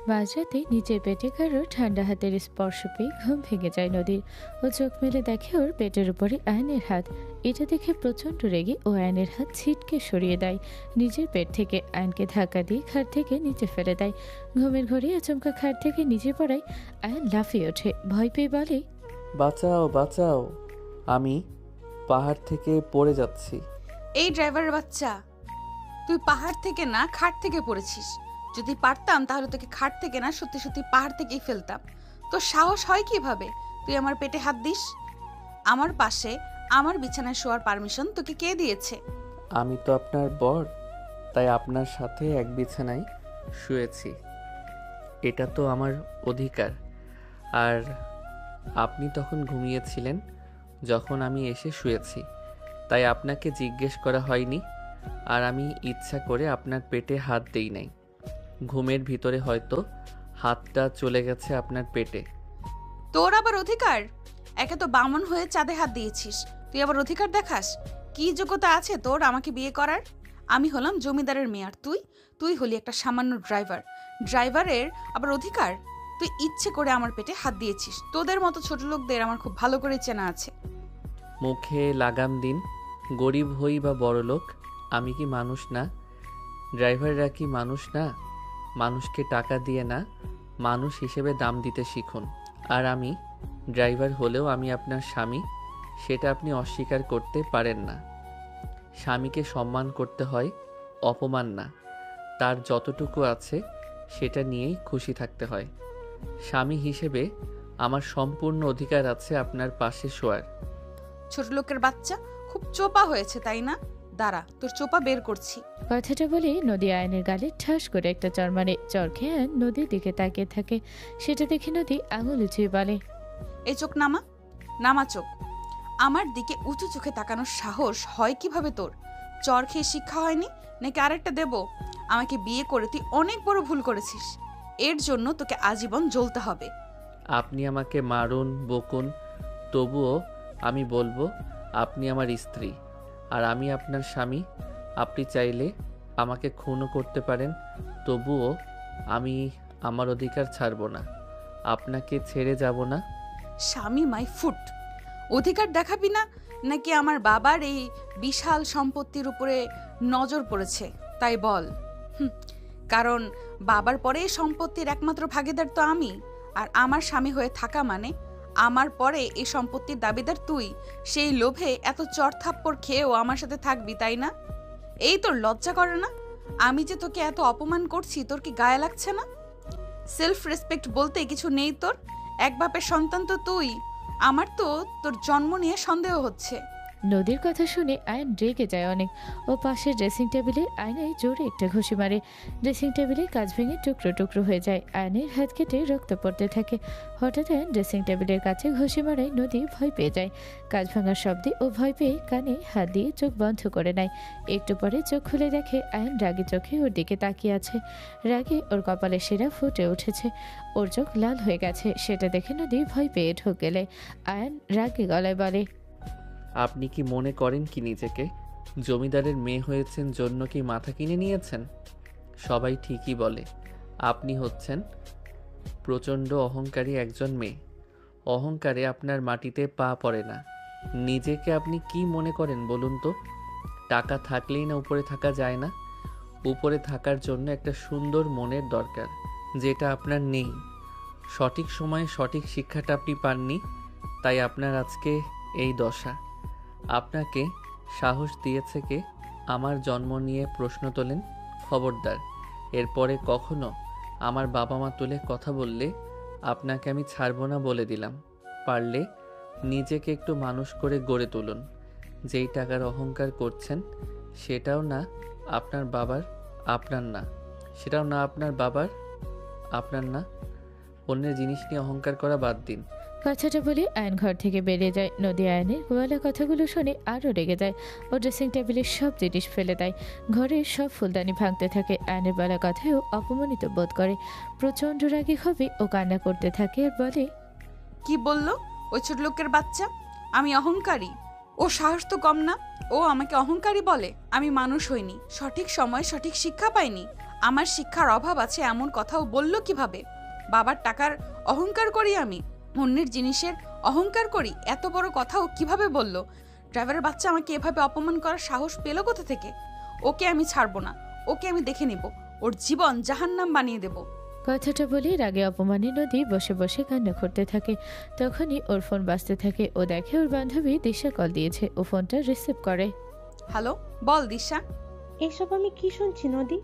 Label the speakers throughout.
Speaker 1: মাঝরাতে নিচের পেটে কারো ঠান্ডা হাতের স্পর্শ পেয়ে ঘুম ভেঙে যায় নদীর। ও চোখ মেলে দেখে ওর পেটের উপরে আয়নের হাত। এটা দেখে প্রচন্ড রেগে ও আয়নের হাত ছিটকে সরিয়ে দেয়। নিজের পেট থেকে আয়নকে ধাক্কা দিয়ে খাট থেকে নিচে ফেলে দেয়। ঘুমের ঘরে আচমকা খাট থেকে নিচে পড়ায় আয়ন লাফিয়ে ওঠে, ভয় পেয়ে বলে,
Speaker 2: বাঁচাও বাঁচাও, আমি পাহাড় থেকে পড়ে যাচ্ছি।
Speaker 3: এই ড্রাইভারের বাচ্চা, তুই পাহাড় থেকে না খাট থেকে পড়েছিস। যদি পারতাম তাহলে তোকে খাট থেকে না সত্যি সত্যি পাহাড় থেকেই ফেলতাম। তোর সাহস হয় কিভাবে তুই আমার পেটে হাত দিস? আমার পাশে আমার বিছানায় শোয়ার পারমিশন তোকে কে দিয়েছে?
Speaker 2: আমি তো আপনার বর, তাই আপনার সাথে এক বিছানায় শুয়েছি। এটা তো আমার অধিকার। আর আপনি তখন ঘুমিয়েছিলেন যখন আমি এসে শুয়েছি, তাই আপনাকে জিজ্ঞেস করা হয়নি। আর আমি ইচ্ছা করে আপনার পেটে হাত দেই নাই। ঘুমের ভিতরে হয়তো হাতটা চলে গেছে আপনার পেটে।
Speaker 3: তোর আবার অধিকার? একে তো বামন হয়ে চাঁদে হাত দিয়েছিস, তুই আবার অধিকার দেখাস? কি যোগ্যতা আছে তোর আমাকে বিয়ে করার? আমি হলাম জমিদারের মেয়ে আর তুই হলি একটা সামান্য ড্রাইভারের আবার অধিকার? তুই ইচ্ছে করে আমার পেটে হাত দিয়েছিস। তোদের মতো ছোট লোকদের আমার খুব ভালো করে চেনা আছে।
Speaker 2: মুখে লাগাম দিন। গরিব হই বা বড়লোক, আমি কি মানুষ না? ড্রাইভাররা কি মানুষ না? মানুষকে টাকা দিয়ে না, মানুষ হিসেবে দাম দিতে শিখুন। আর আমি ড্রাইভার হলেও আমি আপনার স্বামী, সেটা আপনি অস্বীকার করতে পারেন না। স্বামীকে সম্মান করতে হয়, অপমান না। তার যতটুকু আছে সেটা নিয়েই খুশি থাকতে হয়। স্বামী হিসেবে আমার সম্পূর্ণ অধিকার আছে আপনার পাশে শোয়ার।
Speaker 3: ছোট লোকের বাচ্চা, খুব চোপা হয়েছে তাই না? দাঁড়া, তোর চোপা বের করছি।
Speaker 1: কথাটা বলে নদী আয়নের গালে ঠাস করে একটা চর মারে। চর খেয়ে আয়ন নদীর দিকে তাকিয়ে থাকে। সেটা দেখে নদী আঙুল উঁচিয়ে বলে,
Speaker 3: এই চোখ নামা, নামা চোখ। আমার দিকে উঁচু চোখে তাকানোর সাহস হয় কিভাবে তোর? চর খেয়ে শিক্ষা হয়নি নাকি আরেকটা দেব? আমাকে বিয়ে করে তুই অনেক বড় ভুল করেছিস। এর জন্য তোকে আজীবন জ্বলতে হবে।
Speaker 2: আপনি আমাকে মারুন, বকুন, তবুও আমি বলবো আপনি আমার স্ত্রী আর আমি আপনার স্বামী। আপনি চাইলে আমাকে খুনও করতে পারেন, তবুও আমি আমার অধিকার ছাড়ব না। আপনাকে ছেড়ে যাব না।
Speaker 3: স্বামী মাই ফুট, অধিকার দেখাবি না নাকি আমার বাবার এই বিশাল সম্পত্তির উপরে নজর পড়েছে তাই বল? কারণ বাবার পরে এই সম্পত্তির একমাত্র ভাগীদার তো আমি। আর আমার স্বামী হয়ে থাকা মানে আমার পরে এই সম্পত্তির দাবিদার তুই। সেই লোভে এত চড়থাপ্পড় খেয়েও আমার সাথে থাকবি তাই না? এই তোর লজ্জা করে না? আমি যে তোকে এত অপমান করছি তোর কি গায়ে লাগছে না? সেলফ রেসপেক্ট বলতে কিছু নেই তোর? এক বাপের সন্তান তো তুই। আমার তো তোর জন্ম নিয়ে সন্দেহ হচ্ছে।
Speaker 1: নদীর কথা শুনে আয়ন রেগে যায় অনেক। ও পাশের ড্রেসিং টেবিলের আয়নায় জোরে একটা ঘুষি মারে। ড্রেসিং টেবিলের কাঁচ ভেঙে টুকরো টুকরো হয়ে যায়। আয়নের হাত কেটে রক্ত পড়তে থাকে। হঠাৎ আয়ন ড্রেসিং টেবিলের কাছে ঘুষি মারায় নদী ভয় পেয়ে যায়। কাঁচ ভাঙার শব্দে ও ভয় পেয়ে কানে হাত দিয়ে চোখ বন্ধ করে নেয়। একটু পরে চোখ খুলে দেখে আয়ন রাগী চোখে ওর দিকে তাকিয়ে আছে। রাগে ওর কপালে শিরা ফুটে উঠেছে। ওর চোখ লাল হয়ে গেছে। সেটা দেখে নদী ভয় পেয়ে ঢোক গেলে আয়ন রাগী গলায় বলে,
Speaker 2: আপনি কি মনে করেন কি নিজেকে জমিদারের মেয়ে হয়েছেন জন্য কি মাথা কিনে নিয়েছেন? সবাই ঠিকই বলে আপনি হচ্ছেন প্রচণ্ড অহংকারী একজন মেয়ে। অহংকারে আপনার মাটিতে পা পড়ে না। নিজেকে আপনি কি মনে করেন বলুন তো? টাকা থাকলেই না উপরে থাকা যায় না? উপরে থাকার জন্য একটা সুন্দর মনের দরকার, যেটা আপনার নেই। সঠিক সময়ে সঠিক শিক্ষাটা আপনি পাননি, তাই আপনার আজকে এই দশা। আপনাকে সাহস দিয়েছে কে আমার জন্ম নিয়ে প্রশ্ন তোলেন? খবরদার, এরপরে কখনো আমার বাবা মা তুলে কথা বললে আপনাকে আমি ছাড়বো না বলে দিলাম। পারলে নিজেকে একটু মানুষ করে গড়ে তুলুন। যেই টাকার অহংকার করছেন সেটাও না আপনার বাবার, আপনার না। সেটাও না আপনার বাবার, আপনার না। অন্যের জিনিস নিয়ে অহংকার করা বাদ দিন।
Speaker 1: কথাটা বলে আয়ন ঘর থেকে বেরিয়ে যায়। নদী আয়নের বলা কথাগুলো শুনে আরও রেগে যায়। ও ড্রেসিং টেবিলের সব জিনিস ফেলে দেয়। ঘরের সব ফুলদানি ভাঙতে থাকে। আয়নের বলা কথায়ও অপমানিত বোধ করে। প্রচণ্ড রাগী হবে ও কান্না করতে থাকে আর বলে,
Speaker 3: কি বললো ওই ছোট লোকের বাচ্চা? আমি অহংকারী? ও সাহস তো কম না, ও আমাকে অহংকারী বলে। আমি মানুষ হইনি, সঠিক সময় সঠিক শিক্ষা পাইনি। আমার শিক্ষার অভাব আছে এমন কথাও বলল কিভাবে? বাবার টাকার অহংকার করি আমি, অন্যের জিনিসের অহংকার করি, এত বড় কথাও কিভাবে বলল? ড্রাইভারের বাচ্চা আমাকে এভাবে অপমান করার সাহস পেল কোথা থেকে? ওকে আমি ছাড়বো না, ওকে আমি দেখে নিব, ওর জীবন জাহান্নাম বানিয়ে দেব।
Speaker 1: কথাটা বলে রাগে অপমানে নদী বসে বসে কান্না করতে থাকে। তখনই ওর ফোন বাজতে থাকে। ও দেখে ওর বান্ধবী দিশা কল দিয়েছে। ও ফোনটা রিসিভ করে।
Speaker 3: হ্যালো, বল দিশা।
Speaker 4: এসব আমি কি শুনছি নদী?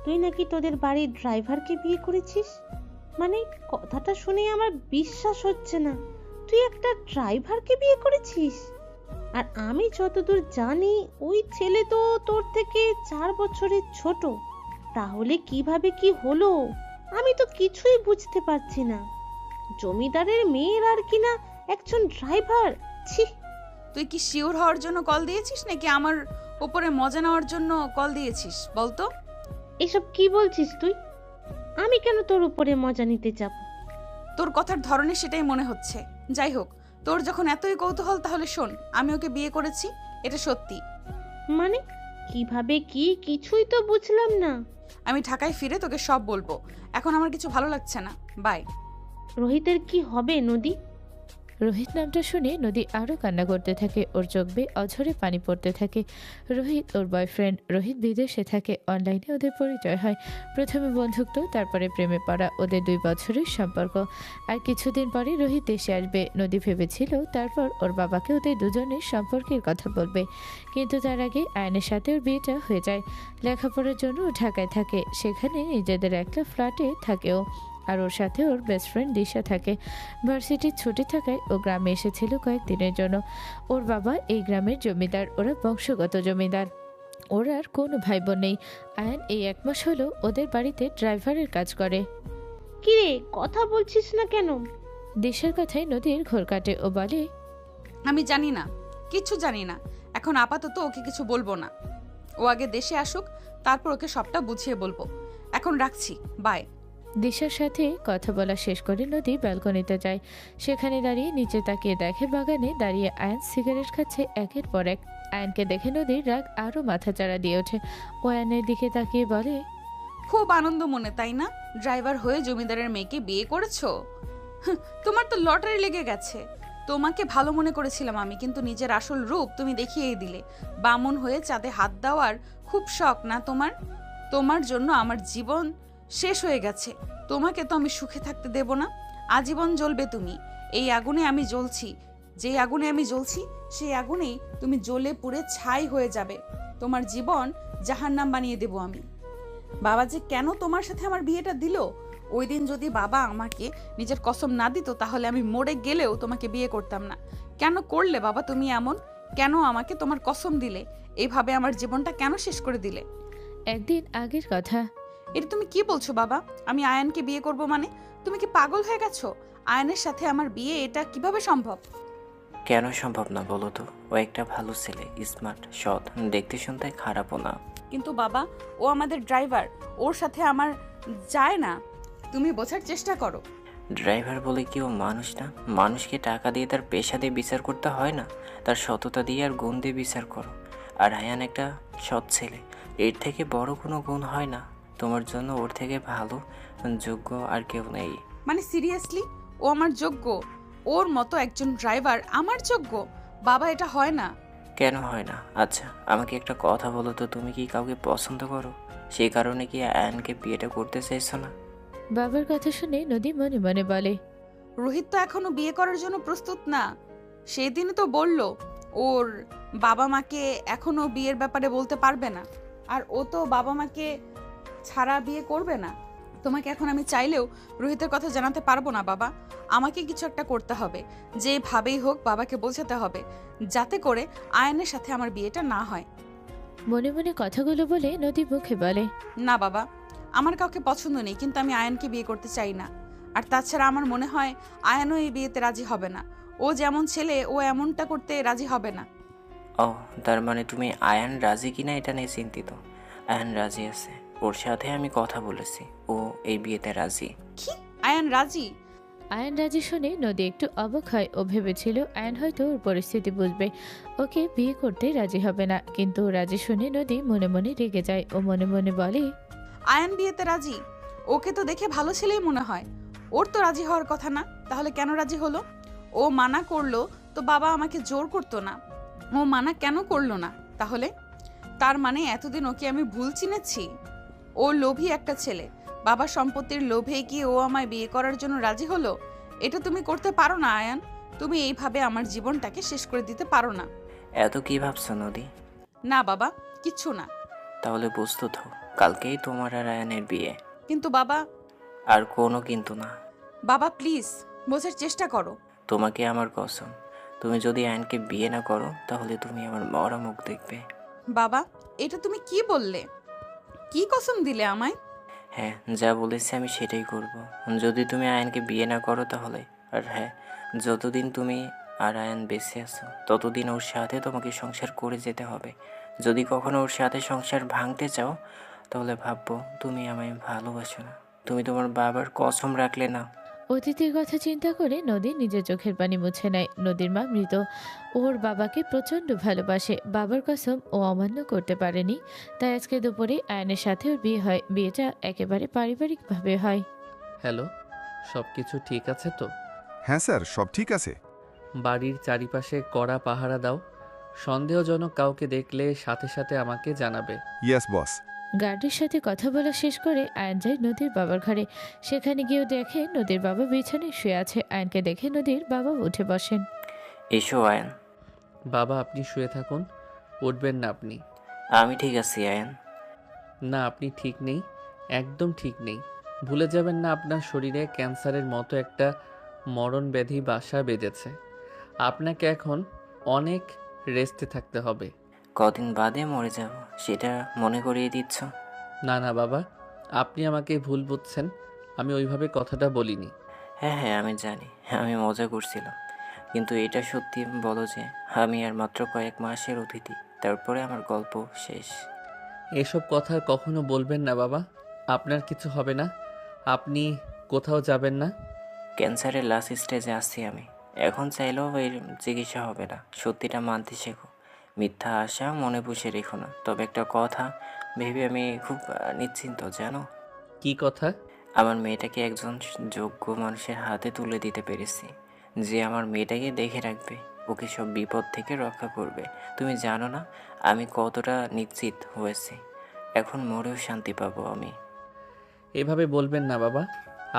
Speaker 4: তুই নাকি তোদের বাড়ির ড্রাইভারকে বিয়ে করেছিস? মানে কথাটা শুনে আমার বিশ্বাস হচ্ছে না। তুই একটা ড্রাইভারকে বিয়ে করেছিস? আর আমি যতদূর জানি ওই ছেলে তো তোর থেকে 4 বছরের ছোট। তাহলে কিভাবে কি হলো? আমি তো কিছুই বুঝতে পারছি না। জমিদারের মেয়ের আর কিনা একজন ড্রাইভার! ছি!
Speaker 3: তুই কি শিওর হওয়ার জন্য কল দিয়েছিস নাকি আমার উপরে মজা নেওয়ার জন্য কল দিয়েছিস বলতো?
Speaker 4: এসব কি বলছিস তুই? আমি কেন তোর উপরে মজা নিতে যাব?
Speaker 3: তোর কথার ধরনে সেটাই মনে হচ্ছে। যাই হোক, তোর যখন এতই কৌতূহল তাহলে শোন, আমি ওকে বিয়ে করেছি, এটা সত্যি।
Speaker 4: মানে কিভাবে কি কিছুই তো বুঝলাম না।
Speaker 3: আমি ঢাকায় ফিরে তোকে সব বলবো। এখন আমার কিছু ভালো লাগছে না, বাই।
Speaker 4: রোহিতের কি হবে নদী?
Speaker 1: রোহিত নামটা শুনে নদী আরও কান্না করতে থাকে। ওর চোখ বেয়ে অঝরে পানি পড়তে থাকে। রোহিত ওর বয়ফ্রেন্ড। রোহিত বিদেশে থাকে। অনলাইনে ওদের পরিচয় হয়। প্রথমে বন্ধুত্ব, তারপরে প্রেমে পড়া। ওদের 2 বছরের সম্পর্ক। আর কিছুদিন পরে রোহিত দেশে আসবে। নদী ভেবেছিল তারপর ওর বাবাকে ওদের দুজনের সম্পর্কের কথা বলবে, কিন্তু তার আগে আয়নের সাথে ওর বিয়েটা হয়ে যায়। লেখাপড়ার জন্য ও ঢাকায় থাকে। সেখানে নিজেদের একটা ফ্ল্যাটে থাকেও। আর ওর সাথে ওর বেস্ট ফ্রেন্ড দিশা থাকে। ভার্সিটির ছুটি থাকায় ও গ্রামে এসেছিল কয়েকদিনের জন্য। ওর বাবা এই গ্রামের জমিদার। ওরা বংশগত জমিদার। ওর আর কোনো ভাই বোন নেই। আয়ান এই 1 মাস হলো ওদের বাড়িতে ড্রাইভারের কাজ করে।
Speaker 4: কিরে কথা বলছিস না কেন?
Speaker 1: দিশার কথায় নদীর ঘোর কাটে। ও বলে,
Speaker 3: আমি জানি না, কিচ্ছু জানি না। এখন আপাতত ওকে কিছু বলবো না। ও আগে দেশে আসুক, তারপর ওকে সবটা বুঝিয়ে বলবো। এখন রাখছি, বাই।
Speaker 1: দিশার সাথে কথা বলা শেষ করে নদী ব্যালকনিতে যায়। সেখানে দাঁড়িয়ে নিচে তাকিয়ে দেখে বাগানে দাঁড়িয়ে আয়ান সিগারেট খাচ্ছে একের পর এক। আয়ানকে দেখে নদীর রাগ আরও মাথাচাড়া দিয়ে ওঠে। ও আয়ানের দিকে তাকিয়ে বলে,
Speaker 3: খুব আনন্দ মনে, তাই না? ড্রাইভার হয়ে জমিদারের মেয়েকে বিয়ে করেছো। তোমার তো লটারি লেগে গেছে। তোমাকে ভালো মনে করেছিলাম আমি, কিন্তু নিজের আসল রূপ তুমি দেখিয়েই দিলে। বামন হয়ে চাঁদে হাত দেওয়ার খুব শখ না তোমার? তোমার জন্য আমার জীবন শেষ হয়ে গেছে। তোমাকে তো আমি সুখে থাকতে দেব না। আজীবন জ্বলবে তুমি। এই আগুনে আমি জ্বলছি। যেই আগুনে আমি জ্বলছি সেই আগুনেই তুমি জ্বলে পুড়ে ছাই হয়ে যাবে। তোমার জীবন জাহান্নাম বানিয়ে দেব আমি। বাবা যে কেন তোমার সাথে আমার বিয়েটা দিল, ওই দিন যদি বাবা আমাকে নিজের কসম না দিত তাহলে আমি মরে গেলেও তোমাকে বিয়ে করতাম না। কেন করলে বাবা তুমি এমন? কেন আমাকে তোমার কসম দিলে? এইভাবে আমার জীবনটা কেন শেষ করে দিলে?
Speaker 1: একদিন আগের কথা।
Speaker 3: এটা তুমি কি বলছো বাবা? আমি আয়ানকে বিয়ে করব মানে? তুমি কি পাগল হয়ে গেছো? আয়ানের সাথে আমার বিয়ে, এটা কিভাবে সম্ভব?
Speaker 5: কেন সম্ভব না বলো তো? ও একটা ভালো ছেলে, স্মার্ট, সৎ, দেখতে শুনতে খারাপও না।
Speaker 3: কিন্তু বাবা, ও আমাদের ড্রাইভার, ওর সাথে আমার যায় না। তুমি বোঝার চেষ্টা করো।
Speaker 5: ড্রাইভার বলে কি ও মানুষ না? মানুষকে টাকা দিয়ে তার পেশা দিয়ে বিচার করতে হয় না, তার সততা দিয়ে আর গুণ দিয়ে বিচার করো। আর আয়ান একটা সৎ ছেলে, এর থেকে বড় কোনো গুণ হয় না। তোমার জন্য ওর থেকে ভালো, যোগ্য আর কেউ নেই।
Speaker 3: মানে সিরিয়াসলি ও আমার যোগ্য? ওর মতো একজন ড্রাইভার আমার যোগ্য? বাবা, এটা হয় না।
Speaker 5: কেন হয় না? আচ্ছা আমাকে একটা কথা বলো তো, তুমি কি কাউকে পছন্দ করো? সেই কারণে কি আয়ানকে বিয়েটা করতে চাইছো না?
Speaker 1: বাবার কথা শুনে নদী মনে মনে বলে,
Speaker 3: রোহিত তো এখনো বিয়ে করার জন্য প্রস্তুত না। সেদিনই তো বলল ওর বাবা মাকে এখনো বিয়ের ব্যাপারে বলতে পারবে না। আর ও তো বাবা মাকে ছাড়া বিয়ে করবে না। তোমাকে এখন আমি চাইলেও রোহিতের কথা জানাতে পারবো না বাবা। আমাকে কিছু একটা করতে হবে। যেভাবেই হোক বাবাকে বোঝাতে হবে, যাতে করে আয়নের সাথে আমার বিয়েটা না হয়।
Speaker 1: মনে মনে কথাগুলো বলে নদী মুখে বলে,
Speaker 3: না বাবা, আমার কাউকে পছন্দ নেই, কিন্তু আমি আয়নকে বিয়ে করতে চাই না। আর তাছাড়া আমার মনে হয় আয়নও এই বিয়েতে রাজি হবে না। ও যেমন ছেলে, ও এমনটা করতে রাজি হবে না।
Speaker 5: ও, তার মানে তুমি আয়ান রাজি কিনা এটা নিয়ে চিন্তিত? আয়ান রাজি আছে, ওর সাথে আমি কথা বলেছি, ও এই বিয়েতে রাজি।
Speaker 3: কি? আয়ান রাজি?
Speaker 1: আয়ান রাজি শুনে নদী একটু অবাক হয়। ও ভেবেছিল আয়ান হয়তো ওর পরিস্থিতি বুঝবে, ওকে বিয়ে করতে রাজি হবে না। কিন্তু রাজি শুনে নদী মনে মনে রেগে যায়। ও মনে মনে বলে,
Speaker 3: আয়ান বিয়েতে রাজি? ওকে তো দেখে ভালো ছেলেই মনে হয়। ওর তো রাজি হওয়ার কথা না, তাহলে কেন রাজি হলো? ও মানা করলো তো বাবা আমাকে জোর করতো না। ও মানা কেন করলো না তাহলে? তার মানে এতদিন ওকে আমি ভুল চিনেছি? ও লোভী একটা ছেলে। বাবার সম্পত্তির লোভে কি ও আমায় বিয়ে করার জন্য রাজি হলো? এটা তুমি করতে পারো না আয়ান। তুমি এইভাবে আমার জীবনটাকে শেষ করে দিতে পারো না।
Speaker 5: এত কি ভাবছো নদী?
Speaker 3: না বাবা, কিচ্ছু না।
Speaker 5: তাহলে প্রস্তুত হও, কালকেই তোমার আর আয়ানের বিয়ে।
Speaker 3: কিন্তু বাবা।
Speaker 5: আর কোনো কিন্তু না।
Speaker 3: বাবা প্লিজ, বোঝার চেষ্টা করো।
Speaker 5: তোমাকে আমার কসম, তুমি যদি আয়নকে বিয়ে না করো তাহলে তুমি আমার মরা মুখ দেখবে।
Speaker 3: বাবা, এটা তুমি কি বললে? কি কসম দিলে আমায়?
Speaker 5: হ্যাঁ, যা বলেছি আমি সেটাই করব। যদি তুমি আয়নকে বিয়ে না করো তাহলে। আর হ্যাঁ, যতদিন তুমি আর আয়ন বেঁচে আছো ততদিন ওর সাথে তোমাকে সংসার করে যেতে হবে। যদি কখনো ওর সাথে সংসার ভাঙতে চাও তাহলে ভাববো তুমি আমায় ভালোবাসো না, তুমি তোমার বাবার কসম রাখলে না।
Speaker 1: অতীতের কথা চিন্তা করে নদী নিজের চোখের পানি মুছে নেয়। নদীর মা মৃত, ওর বাবাকে প্রচণ্ড ভালোবাসে। বাবার কসম ও অমান্য করতে পারেনি, তাই আজকে দুপুরে আয়নের সাথে ওর বিয়ে হয়। বিয়েটা একেবারে পারিবারিকভাবে হয়।
Speaker 2: হ্যালো, সব কিছু ঠিক আছে তো?
Speaker 6: হ্যাঁ স্যার, সব ঠিক আছে।
Speaker 2: বাড়ির চারিপাশে কড়া পাহারা দাও। সন্দেহজনক কাউকে দেখলে সাথে সাথে আমাকে জানাবে।
Speaker 6: Yes boss.
Speaker 1: গার্ডের সাথে কথা বলা শেষ করে আয়ন যায় নদীর বাবার ঘরে। সেখানে গিয়েও দেখে নদীর বাবা বিছানায় শুয়ে আছে। আয়নকে দেখে নদীর বাবা উঠে বসেন।
Speaker 5: এসো আয়ন।
Speaker 2: বাবা, আপনি শুয়ে থাকুন, উঠবেন না আপনি।
Speaker 5: আমি ঠিক আছি আয়ন।
Speaker 2: না, আপনি ঠিক নেই, একদম ঠিক নেই। ভুলে যাবেন না আপনার শরীরে ক্যান্সারের মতো একটা মরণ ব্যাধি বাসা বেঁধেছে। আপনাকে এখন অনেক রেস্টে থাকতে হবে।
Speaker 5: কদিন বাদে মরে যাব সেটা মনে করিয়ে দিচ্ছ?
Speaker 2: না না বাবা, আপনি আমাকে ভুল বুঝছেন, আমি ওইভাবে কথাটা বলিনি।
Speaker 5: হ্যাঁ হ্যাঁ, আমি জানি, আমি মজা করছিলাম। কিন্তু এটা সত্যি বলো যে আমি আর মাত্র কয়েক মাসের অতিথি, তারপরে আমার গল্প শেষ।
Speaker 2: এসব কথা কখনো বলবেন না বাবা, আপনার কিছু হবে না, আপনি কোথাও যাবেন না।
Speaker 5: ক্যান্সারের লাস্ট স্টেজে আছি আমি, এখন চাইলেও এর চিকিৎসা হবে না। সত্যিটা মানতে শেখো, মিথ্যা আশা মনে পুষে রেখো না। তবে একটা কথা ভেবে আমি খুব নিশ্চিন্ত, জানো?
Speaker 2: কি কথা?
Speaker 5: আমার মেয়েটাকে একজন যোগ্য মানুষের হাতে তুলে দিতে পেরেছি, যে আমার মেয়েটাকে দেখে রাখবে, ওকে সব বিপদ থেকে রক্ষা করবে। তুমি জানো না আমি কতটা নিশ্চিত হয়েছি। এখন মরেও শান্তি পাবো আমি।
Speaker 2: এভাবে বলবেন না বাবা,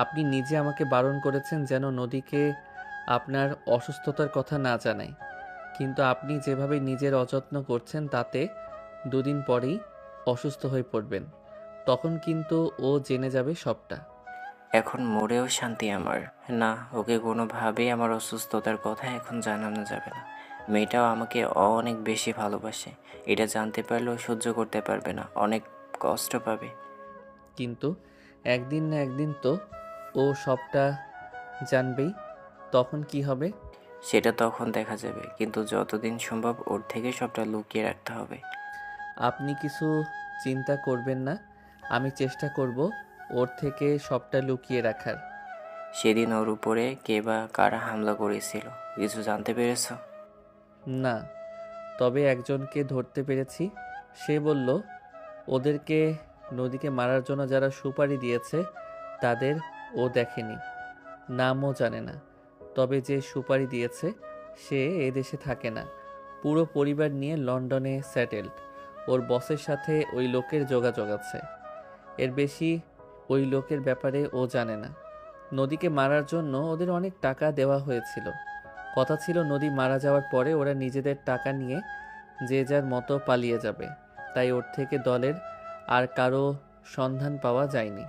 Speaker 2: আপনি নিজে আমাকে বারণ করেছেন যেন নদীকে আপনার অসুস্থতার কথা না জানাই, কিন্তু আপনি যেভাবে নিজের অযত্ন করছেন তাতে দুদিন পরেই অসুস্থ হয়ে পড়বেন, তখন কিন্তু ও জেনে যাবে সবটা।
Speaker 5: এখন মরেও শান্তি আমার। না, ওকে কোনোভাবেই আমার অসুস্থতার কথা এখন জানানো যাবে না। মেয়েটাও আমাকে অনেক বেশি ভালোবাসে, এটা জানতে পারলেও সহ্য করতে পারবে না, অনেক কষ্ট পাবে।
Speaker 2: কিন্তু একদিন না একদিন তো ও সবটা জানবেই, তখন কি হবে?
Speaker 5: সেটা তখন দেখা যাবে, কিন্তু যতদিন সম্ভব ওর থেকে সবটা লুকিয়ে রাখতে হবে।
Speaker 2: আপনি কিছু চিন্তা করবেন না, আমি চেষ্টা করব ওর থেকে সবটা লুকিয়ে রাখার।
Speaker 5: সেদিন ওর উপরে কে বা কারা হামলা করেছিল কিছু জানতে পেরেছো?
Speaker 2: না, তবে একজনকে ধরতে পেরেছি। সে বলল ওদেরকে, নদীকে মারার জন্য যারা সুপারি দিয়েছে তাদের ও দেখেনি, নামও জানে না। তবে যে সুপারি দিয়েছে সে এদেশে থাকে না, পুরো পরিবার নিয়ে লন্ডনে সেটেলড। ওর বসের সাথে ওই লোকের যোগাযোগ আছে, এর বেশি ওই লোকের ব্যাপারে ও জানে না। নদীকে মারার জন্য ওদের অনেক টাকা দেওয়া হয়েছিল। কথা ছিল নদী মারা যাওয়ার পরে ওরা নিজেদের টাকা নিয়ে যে যার মতো পালিয়ে যাবে, তাই ওর থেকে দলের আর কারো সন্ধান পাওয়া যায়নি।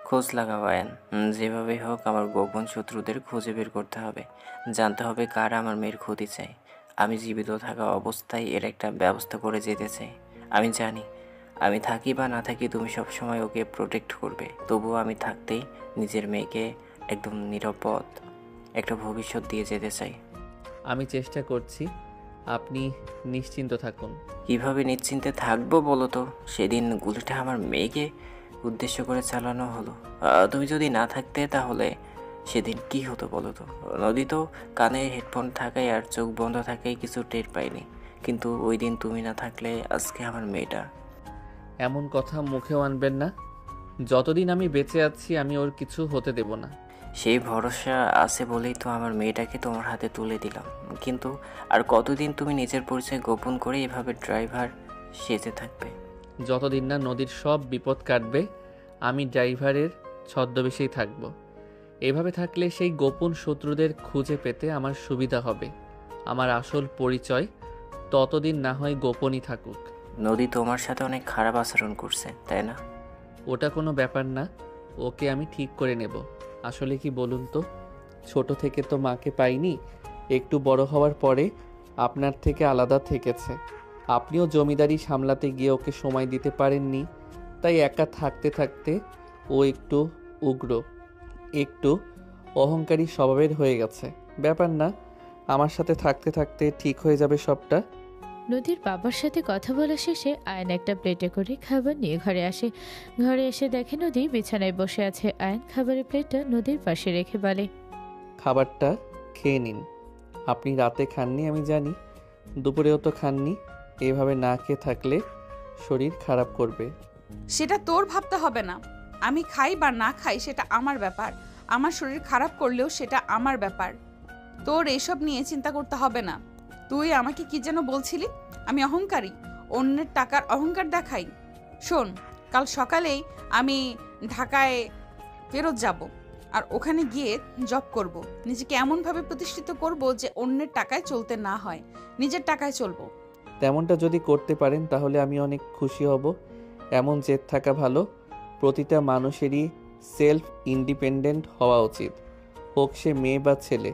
Speaker 5: খোঁজ লাগাও আয়ন, যেভাবে হোক আমার গোপন শত্রুদের খুঁজে বের করতে হবে। জানতে হবে কারা আমার মেয়ের ক্ষতি চায়। আমি জীবিত থাকা অবস্থায় এর একটা ব্যবস্থা করে যেতে চাই। আমি জানি আমি থাকি বা না থাকি তুমি সবসময় ওকে প্রোটেক্ট করবে, তবুও আমি থাকতেই নিজের মেয়েকে একদম নিরাপদ একটা ভবিষ্যৎ দিয়ে যেতে চাই।
Speaker 2: আমি চেষ্টা করছি, আপনি নিশ্চিন্ত থাকুন।
Speaker 5: কিভাবে নিশ্চিন্তে থাকবো বলো তো? সেদিন গুলিটা আমার মেয়েকে উদ্দেশ্য করে চালানো হলো। তুমি যদি না থাকতে তাহলে সেদিন কি হতো বলো তো? নদী তো কানে হেডফোন থাকায় আর চোখ বন্ধ থাকায় কিছু টের পাইনি, কিন্তু ওই দিন তুমি না থাকলে আজকে আমার মেয়েটা।
Speaker 2: এমন কথা মুখেও আনবেন না। যতদিন আমি বেঁচে আছি আমি ওর কিছু হতে দেব না।
Speaker 5: সেই ভরসা আছে বলেই তো আমার মেয়েটাকে তোমার হাতে তুলে দিলাম। কিন্তু আর কতদিন তুমি নিজের পরিচয় গোপন করে এভাবে ড্রাইভার সেজে থাকবে?
Speaker 2: যতদিন না নদীর সব বিপদ কাটবে আমি ড্রাইভারের ছদ্মবেশেই থাকব। এভাবে থাকলে সেই গোপন শত্রুদের খুঁজে পেতে আমার সুবিধা হবে। আমার আসল পরিচয় ততদিন না হয় গোপনই থাকুক।
Speaker 5: নদী তোমার সাথে অনেক খারাপ আচরণ করছে, তাই না?
Speaker 2: ওটা কোনো ব্যাপার না, ওকে আমি ঠিক করে নেব। আসলে কি বলুন তো, ছোট থেকে তো মাকে পাইনি, একটু বড় হওয়ার পরে আপনার থেকে আলাদা থেকেছে। আপনিও জমিদারি সামলাতে গিয়ে ওকে সময় দিতে পারেননি, তাই একা থাকতে থাকতে ও একটু উগ্র, একটু অহংকারী স্বভাবের হয়ে গেছে। ব্যাপার না, আমার সাথে থাকতে থাকতে ঠিক হয়ে যাবে সবটা।
Speaker 1: নদীর বাবার সাথে কথা বলা শেষে আয়ন একটা প্লেটে করে খাবার নিয়ে ঘরে আসে। ঘরে এসে দেখে নদী বিছানায় বসে আছে। আয়ন খাবারের প্লেটটা নদীর পাশে রেখে বলে,
Speaker 2: খাবারটা খেয়ে নিন। আপনি রাতে খাননি আমি জানি, দুপুরেও তো খাননি। এভাবে না খেয়ে থাকলে শরীর খারাপ করবে।
Speaker 3: সেটা তোর ভাবতে হবে না। আমি খাই বা না খাই সেটা আমার ব্যাপার। আমার শরীর খারাপ করলেও সেটা আমার ব্যাপার। তোর এইসব নিয়ে চিন্তা করতে হবে না। তুই আমাকে কি যেন বলছিলি? আমি অহংকারী, অন্যের টাকার অহংকার দেখাই? শোন, কাল সকালেই আমি ঢাকায় ফেরত যাব, আর ওখানে গিয়ে জব করব। নিজেকে এমনভাবে প্রতিষ্ঠিত করব যে অন্যের টাকায় চলতে না হয়, নিজের টাকায় চলবো।
Speaker 2: তেমনটা যদি করতে পারেন তাহলে আমি অনেক খুশি হব। এমন জেদ থাকা ভালো। প্রতিটা মানুষেরই সেলফ ইন্ডিপেন্ডেন্ট হওয়া উচিত, হোক সে মেয়ে বা ছেলে।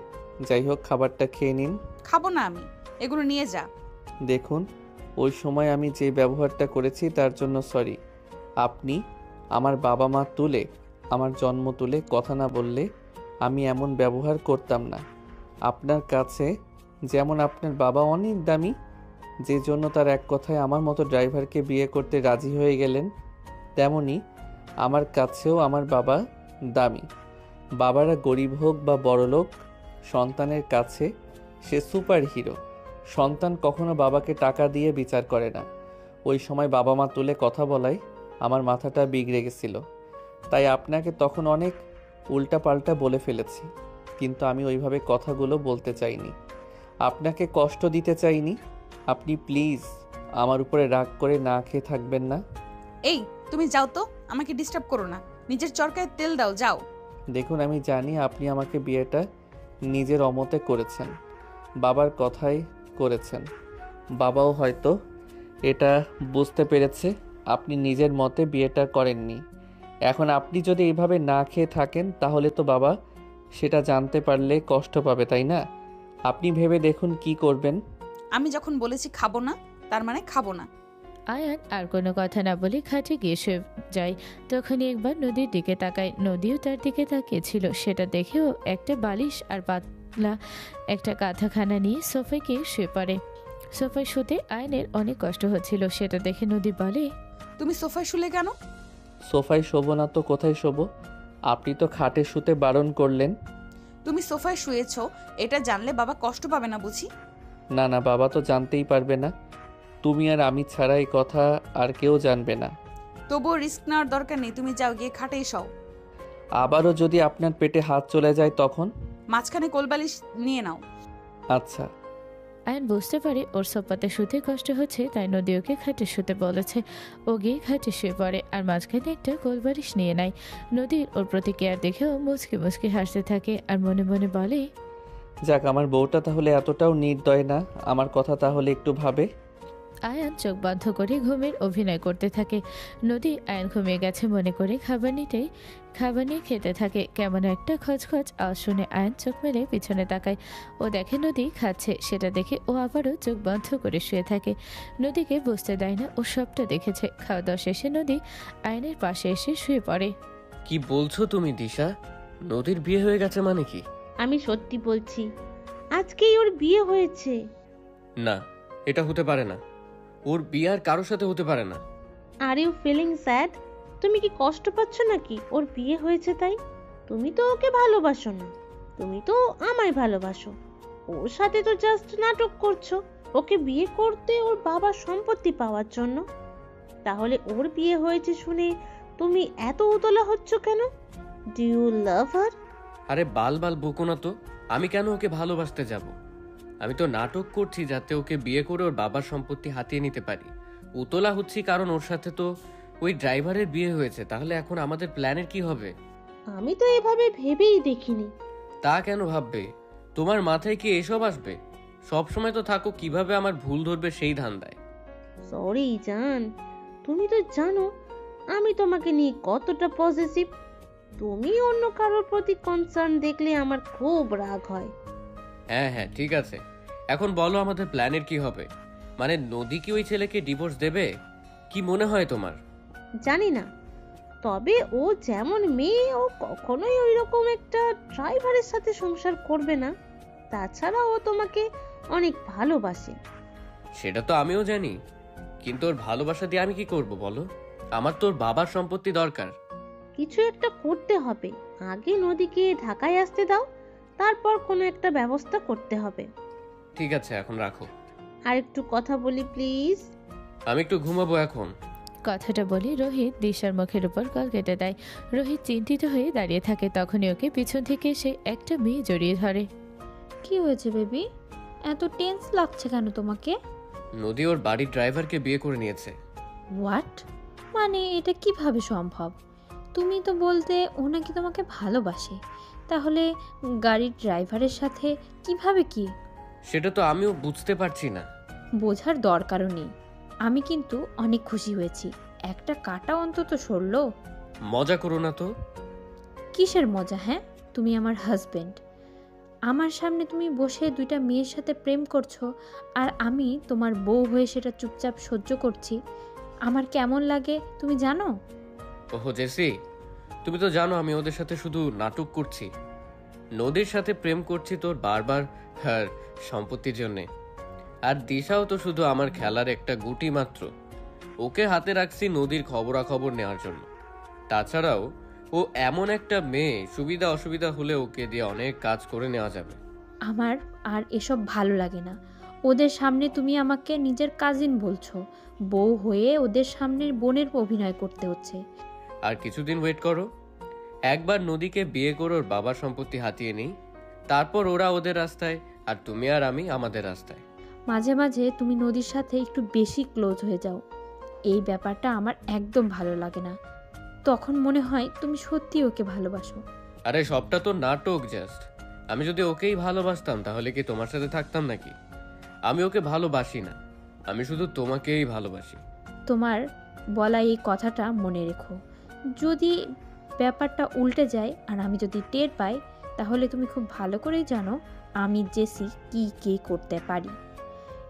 Speaker 2: যাই হোক, খাবারটা খেয়ে নিন।
Speaker 3: খাবো না আমি, এগুলো নিয়ে যা।
Speaker 2: দেখুন, ওই সময় আমি যে ব্যবহারটা করেছি তার জন্য সরি। আপনি আমার বাবা মা তুলে, আমার জন্ম তুলে কথা না বললে আমি এমন ব্যবহার করতাম না। আপনার কাছে যেমন আপনার বাবা অনেক দামি, যে জন্য তার এক কথায় আমার মতো ড্রাইভারকে বিয়ে করতে রাজি হয়ে গেলেন, তেমনি আমার কাছেও আমার বাবা দামি। বাবারা গরিব হোক বা বড়লোক, সন্তানের কাছে সে সুপার হিরো। সন্তান কখনো বাবাকে টাকা দিয়ে বিচার করে না। ওই সময় বাবা মা তুলে কথা বলায় আমার মাথাটা বিগড়ে গেছিল, তাই আপনাকে তখন অনেক উল্টাপাল্টা বলে ফেলেছি। কিন্তু আমি ওইভাবে কথাগুলো বলতে চাইনি, আপনাকে কষ্ট দিতে চাইনি। আপনি প্লিজ আমার উপরে রাগ করে না খেয়ে থাকবেন না।
Speaker 3: এই, তুমি যাও তো, আমাকে ডিস্টার্ব করো না। নিজের চরকায় তেল দাও, যাও।
Speaker 2: দেখুন, আমি জানি আপনি আমাকে বিয়েটা নিজের অমতে করেছেন, বাবার কথাই করেছেন। বাবাও হয়তো এটা বুঝতে পেরেছে আপনি নিজের মতে বিয়েটা করেননি। এখন আপনি যদি এইভাবে না খেয়ে থাকেন তাহলে তো বাবা সেটা জানতে পারলে কষ্ট পাবে, তাই না? আপনি ভেবে দেখুন কি করবেন।
Speaker 3: আমি যখন বলেছি খাবো না, তার মানে খাবো না।
Speaker 1: আয়ান আর কোনো কথা না বলে খাটে গিয়ে শুয়ে যায়। তখনই একবার নদীর দিকে তাকায়। নদীও তার দিকে তাকিয়েছিল। সেটা দেখেও একটা বালিশ আর পাতলা একটা কাঁথাখানা নিয়ে সোফায় গিয়ে শুয়ে পড়ে। সোফায় শুতে আয়নের অনেক কষ্ট হচ্ছিল। সেটা দেখে নদী বলে,
Speaker 3: তুমি সোফায় শুলে কেন?
Speaker 2: সোফায় শোবো না তো কোথায় শোবো? আপনি তো খাটে শুতে বারণ করলেন।
Speaker 3: তুমি সোফায় শুয়েছো, এটা জানলে বাবা কষ্ট পাবে না বুঝি?
Speaker 2: না না, বাবা তো জানতেই পারবে না। তুমি আর আমি ছাড়া এই কথা আর কেউ জানবে না।
Speaker 3: তবুও রিস্ক নেওয়ার দরকার নেই, তুমি যাও, গিয়ে খাটেই শও।
Speaker 2: আবারও যদি আপনার পেটে হাত চলে যায় তখন?
Speaker 3: মাঝখানে কোলবালিশ নিয়ে নাও।
Speaker 2: আচ্ছা।
Speaker 1: আয়ন বুঝতে পারে ওর সোফাতে শুতে কষ্ট হচ্ছে, তাই নদী ওকে খাটে শুতে বলেছে। ও গিয়ে খাটে শুয়ে পড়ে আর মাঝখানে একটা কোলবালিশ নিয়ে নেয়। নদীর ওর প্রতি কেয়ার দেখেও মুচকি মুচকি হাসতে থাকে আর মনে মনে বলে,
Speaker 2: যাক, আমার বউটা তাহলে এতটাও নির্দয় না, আমার কথা তাহলে একটু ভাবে।
Speaker 1: আয়ান চোখ বন্ধ করে ঘুমের অভিনয় করতে থাকে। নদী আয়ান ঘুমিয়ে গেছে মনে করে খাবার নিয়ে খেতে থাকে। কেমন একটা খচখচ আওয়াজ শুনে আয়ান চোখ মেলে পিছনে তাকায়। ও দেখে নদী খাচ্ছে। সেটা দেখে ও আবারও চোখ বন্ধ করে শুয়ে থাকে। নদীকে বুঝতে দেয় না ও সবটা দেখেছে। খাওয়া দাওয়া শেষে নদী আয়নের পাশে এসে শুয়ে পড়ে।
Speaker 7: কি বলছো তুমি দিশা? নদীর বিয়ে হয়ে গেছে মানে কি?
Speaker 4: আমি সত্যি বলছি, আজকেই ওর বিয়ে হয়েছে।
Speaker 7: না, এটা হতে পারে না। ওর বিয়ে আর কারোর সাথে হতে পারে না।
Speaker 4: Are you feeling sad? তুমি কি কষ্ট পাচ্ছ নাকি ওর বিয়ে হয়েছে তাই? তুমি তো ওকে ভালোবাসো না, তুমি তো আমায় ভালোবাসো। ওর সাথে তো জাস্ট নাটক করছো ওকে বিয়ে করতে ওর বাবার সম্পত্তি পাওয়ার জন্য। তাহলে ওর বিয়ে হয়েছে শুনে তুমি এত উতলা হচ্ছ কেন? ডু ইউ লাভ হার?
Speaker 7: আরে বাল বাল বকো না তো। আমি কেন ওকে ভালোবাসতে যাব? আমি তো নাটক করছি যাতে ওকে বিয়ে করে ওর বাবার সম্পত্তি হাতিয়ে নিতে পারি। উতলা হচ্ছি কারণ ওর সাথে তো ওই ড্রাইভারের বিয়ে হয়েছে। তাহলে এখন আমাদের প্ল্যানের কি হবে?
Speaker 4: আমি তো এভাবে ভেবেই দেখিনি।
Speaker 7: তা কেন ভাববে? তোমার মাথায় কি এসব আসবে? সব সময় তো থাকো কিভাবে আমার ভুল ধরবে সেই ধান্দায়।
Speaker 4: সরি জান, তুমি তো জানো আমি তোমাকে নিয়ে কতটা পজিটিভ। তুমি অন্য কারোর প্রতি কনসার্ন দেখলে আমার খুব রাগ হয়।
Speaker 7: হ্যাঁ হ্যাঁ ঠিক আছে, এখন বলো আমাদের প্ল্যানের কি হবে? মানে নদী কি ওই ছেলেকে ডিভোর্স দেবে? কি মনে হয় তোমার?
Speaker 4: জানি না, তবে ও যেমন মেয়ে ও কখনোই ওই রকম একটা ড্রাইভারের সাথে সংসার করবে না। তাছাড়া ও তোমাকে অনেক ভালোবাসে।
Speaker 7: সেটা তো আমিও জানি, কিন্তু ওর ভালোবাসা দিয়ে আমি কি করব বলো? আমার তোর বাবার সম্পত্তি দরকার।
Speaker 4: কিছু একটা করতে হবে। আগে নদীকে ঢাকায় আসতে দাও, তারপর কোনো একটা ব্যবস্থা করতে হবে।
Speaker 7: ঠিক আছে এখন রাখো।
Speaker 4: আর একটু কথা বলি প্লিজ।
Speaker 7: আমি একটু ঘুমাবো এখন।
Speaker 1: কথাটা বলে রোহিত দিশার মুখের উপর কল কেটে দেয়। রোহিত চিন্তিত হয়ে দাঁড়িয়ে থাকে, তখনই ওকে পিছন থেকে এসে একটা মেয়ে জড়িয়ে ধরে।
Speaker 8: কি হয়েছে বেবি? এত টেন্স লাগছে কেন তোমাকে?
Speaker 7: নদী ওর বাড়ির ড্রাইভারকে বিয়ে করে নিয়েছে।
Speaker 8: হোয়াট? মানে এটা কিভাবে সম্ভব? তুমি তো বলতে ও নাকি তোমাকে ভালোবাসে, তাহলে গাড়ির ড্রাইভারের সাথে কিভাবে কি?
Speaker 7: সেটা তো আমিও বুঝতে পারছি না।
Speaker 8: বোঝার দরকারও নেই। আমি কিন্তু অনেক খুশি হয়েছি, একটা কাঁটা অন্তত সরলো।
Speaker 7: মজা করো না তো।
Speaker 8: কিসের মজা? হ্যাঁ, তুমি আমার হাজবেন্ড। আমার সামনে তুমি বসে দুইটা মেয়ের সাথে প্রেম করছো, আর আমি তোমার বউ হয়ে সেটা চুপচাপ সহ্য করছি। আমার কেমন লাগে তুমি জানো?
Speaker 7: ওহো জেসি, তুমি তো জানো আমি ওদের সাথে শুধু নাটক করছি। নদীর সাথে প্রেম করছি তোর বারবার সম্পত্তির জন্যে। আর দিশাও তো শুধু আমার খেলার একটা গুটি মাত্র। ওকে হাতে রাখছি নদীর খবরাখবর নেওয়ার জন্য। তাছাড়াও ও এমন একটা মেয়ে, সুবিধা অসুবিধা হলে ওকে দিয়ে অনেক কাজ করে নেওয়া যাবে।
Speaker 8: আমার আর এসব ভালো লাগে না। ওদের সামনে তুমি আমাকে নিজের কাজিন বলছো, বউ হয়ে ওদের সামনের বোনের অভিনয় করতে হচ্ছে।
Speaker 7: আর কিছুদিন ওয়েট করো, একবার নদীকে বিয়ে করে ওর বাবার সম্পত্তি হাতিয়ে নিই, তারপর ওরা ওদের রাস্তায় আর তুমি আর আমি আমাদের রাস্তায়।
Speaker 8: মাঝে মাঝে তুমি নদীর সাথে একটু বেশি ক্লোজ হয়ে যাও, এই ব্যাপারটা আমার একদম ভালো লাগে না। তখন মনে হয় তুমি সত্যি ওকে ভালোবাসো।
Speaker 7: আরে সবটা তো নাটক জাস্ট। আমি যদি ওকেই ভালোবাসতাম তাহলে কি তোমার সাথে থাকতাম নাকি? আমি ওকে ভালোবাসি না, আমি শুধু তোমাকেই ভালোবাসি।
Speaker 8: তোমার বলা এই কথাটা মনে রেখো। যদি ব্যাপারটা উল্টে যায় আর আমি যদি টের পাই, তাহলে তুমি খুব ভালো করেই জানো আমি জেসি কি কে করতে পারি।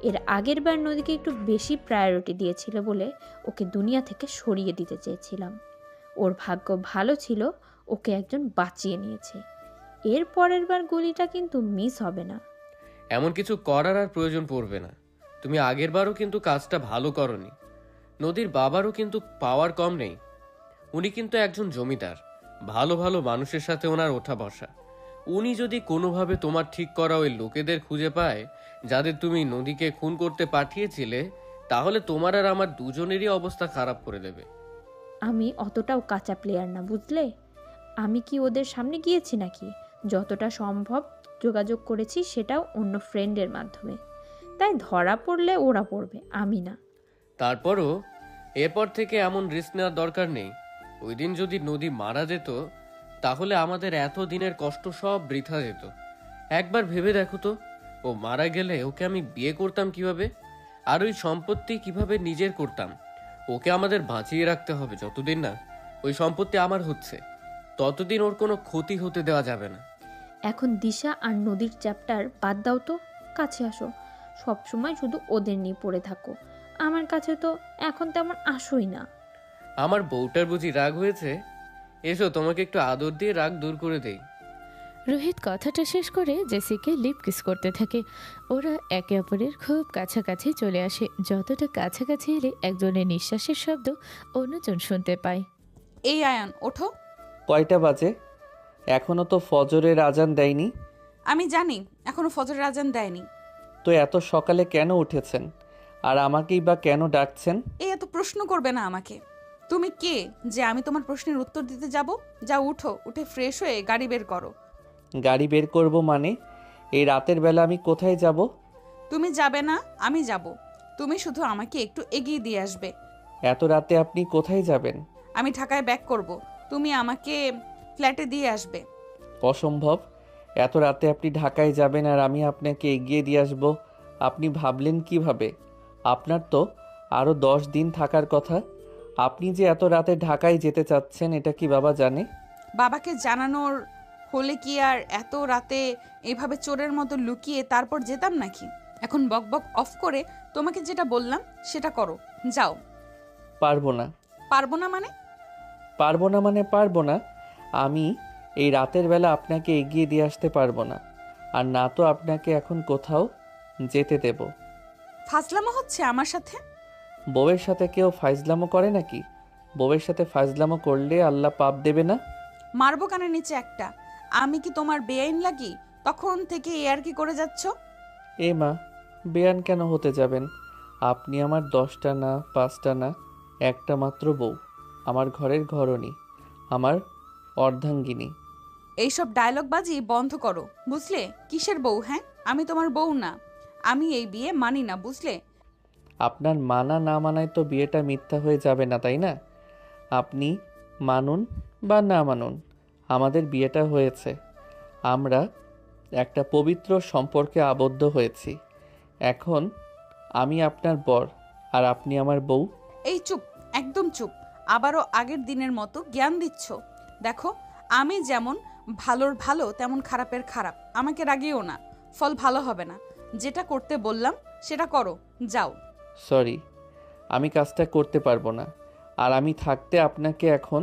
Speaker 8: এর আগের বার নদীকে একটু বেশি প্রায়োরিটি দিয়েছিল বলে ওকে দুনিয়া থেকে সরিয়ে দিতে চেয়েছিলাম। ওর ভাগ্য ভালো ছিল, ওকে একজন বাঁচিয়ে নিয়েছে। এর পরের বার গুলিটা কিন্তু মিস হবে না।
Speaker 7: এমন কিছু করার আর প্রয়োজন পড়বে না। তুমি আগের বারও কিন্তু কাজটা ভালো করনি। নদীর বাবারও কিন্তু পাওয়ার কম নেই। উনি কিন্তু একজন জমিদার, ভালো ভালো মানুষের সাথে ওনার ওঠা বসা। উনি যদি কোনোভাবে তোমার ঠিক করা ওই লোকেদের খুঁজে পায় যাদের তুমি নদীকে খুন করতে পাঠিয়েছিলে, তাহলে তোমার আর আমার দুজনেরই অবস্থা খারাপ করে দেবে।
Speaker 8: আমি অতটাও কাঁচা প্লেয়ার না, বুঝলে? আমি কি ওদের সামনে গিয়েছি নাকি? যতটা সম্ভব যোগাযোগ করেছি, সেটাও অন্য ফ্রেন্ডের মাধ্যমে। তাই ধরা পড়লে ওরা পড়বে, আমি না।
Speaker 7: তারপরও এরপর থেকে এমন রিস্ক নেওয়ার দরকার নেই। ওই দিন যদি নদী মারা যেত, তাহলে আমাদের এত দিনের কষ্ট সব বৃথা যেত। একবার ভেবে দেখো তো, ও মারা গেলে ওকে আমি বিয়ে করতাম কিভাবে, আর ওই সম্পত্তি কিভাবে নিজের করতাম। ওকে আমাদের বাঁচিয়ে রাখতে হবে যতদিন না ওই সম্পত্তি আমার হচ্ছে, ততদিন ওর কোনো ক্ষতি হতে দেওয়া যাবে না।
Speaker 8: এখন দিশা আর নদীর চ্যাপ্টার বাদ দাও তো, কাছে আসো। সব সময় শুধু ওদের নিয়ে পড়ে থাকো। আমার কাছে তো এখন তেমন আসোই না।
Speaker 7: আমার বউটার বুঝি রাগ হয়েছে? এসো তোমাকে একটু আদর দিয়ে রাগ দূর করে দেই।
Speaker 1: রোহিত কথাটা শেষ করে জেসিকে লিপ কিস করতে থাকে। ওরা একে অপরের খুব কাছাকাছি চলে আসে। যতটা কাছাকাছি এলে একজনের নিঃশ্বাসের শব্দ অন্যজন শুনতে পায়।
Speaker 3: এই আয়ান ওঠো।
Speaker 2: কয়টা বাজে? এখনো তো ফজরের আজান দেয়নি।
Speaker 3: আমি জানি এখনো ফজরের আজান দেয়নি।
Speaker 2: তো এত সকালে কেন উঠেছেন আর আমাকেই বা কেন ডাকছেন?
Speaker 3: এই এত প্রশ্ন করবে না আমাকে। তুমি কে যে আমি তোমার প্রশ্নের উত্তর দিতে যাব? যাও উঠো, উঠে ফ্রেশ হয়ে গাড়ি বের করো।
Speaker 2: গাড়ি বের করব মানে? এই রাতের বেলা আমি কোথায় যাব?
Speaker 3: তুমি যাবে না, আমি যাব। তুমি শুধু আমাকে একটু এগিয়ে দিয়ে আসবে।
Speaker 2: এত রাতে আপনি কোথায় যাবেন?
Speaker 3: আমি ঢাকায় ব্যাক করব, তুমি আমাকে ফ্ল্যাটে দিয়ে আসবে।
Speaker 2: অসম্ভব। এত রাতে আপনি ঢাকায় যাবেন আর আমি আপনাকে এগিয়ে দিয়ে আসব? আপনি ভাবলেন কিভাবে? আপনার তো আরও 10 দিন থাকার কথা। আপনি যে এত রাতে ঢাকায় যেতে চাচ্ছেন এটা কি বাবা জানে?
Speaker 3: বাবাকে জানানোর হলে কি আর এত রাতে এভাবে চোরের মতো লুকিয়ে তারপর যেতাম নাকি? এখন বকবক অফ করে তোমাকে যেটা বললাম সেটা করো, যাও।
Speaker 2: পারবো না।
Speaker 3: পারবো না মানে?
Speaker 2: পারবো না মানে পারবো না। আমি এই রাতের বেলা আপনাকে এগিয়ে দিয়ে আসতে পারবো না। আর না তো আপনাকে এখন কোথাও যেতে দেব।
Speaker 3: ফাজলামো হচ্ছে আমার সাথে?
Speaker 2: বউয়ের সাথে কেউ ফাইজলামো করে নাকি? বউয়ের সাথে ফাইজলামো করলে আল্লাহ পাপ দেবে না?
Speaker 3: মারবো কানের নিচে একটা। আমি কি তোমার বেআইন লাগি? তখন থেকে এ আর কি করে যাচ্ছ?
Speaker 2: এ মা, বেয়ান কেন হতে যাবেন? আপনি আমার 10টা না 5টা না, একটা মাত্র বউ। আমার ঘরের ঘরণী, আমার অর্ধাঙ্গিনী।
Speaker 3: এইসব ডায়লগ বাজি বন্ধ করো, বুঝলে? কিসের বউ? হ্যাঁ, আমি তোমার বউ না। আমি এই বিয়ে মানি না, বুঝলে?
Speaker 2: আপনার মানা না মানায় তো বিয়েটা মিথ্যা হয়ে যাবে না, তাই না? আপনি মানুন বা না মানুন, আমাদের বিয়েটা হয়েছে। আমরা একটা পবিত্র সম্পর্কে আবদ্ধ হয়েছি। এখন আমি আপনার বর আর আপনি আমার বউ।
Speaker 3: এই চুপ, একদম চুপ। আবারও আগের দিনের মতো জ্ঞান দিচ্ছ। দেখো, আমি যেমন ভালোর ভালো তেমন খারাপের খারাপ। আমাকে রাগিও না, ফল ভালো হবে না। যেটা করতে বললাম সেটা করো, যাও।
Speaker 2: সরি, আমি কাজটা করতে পারবো না। আর আমি থাকতে আপনাকে এখন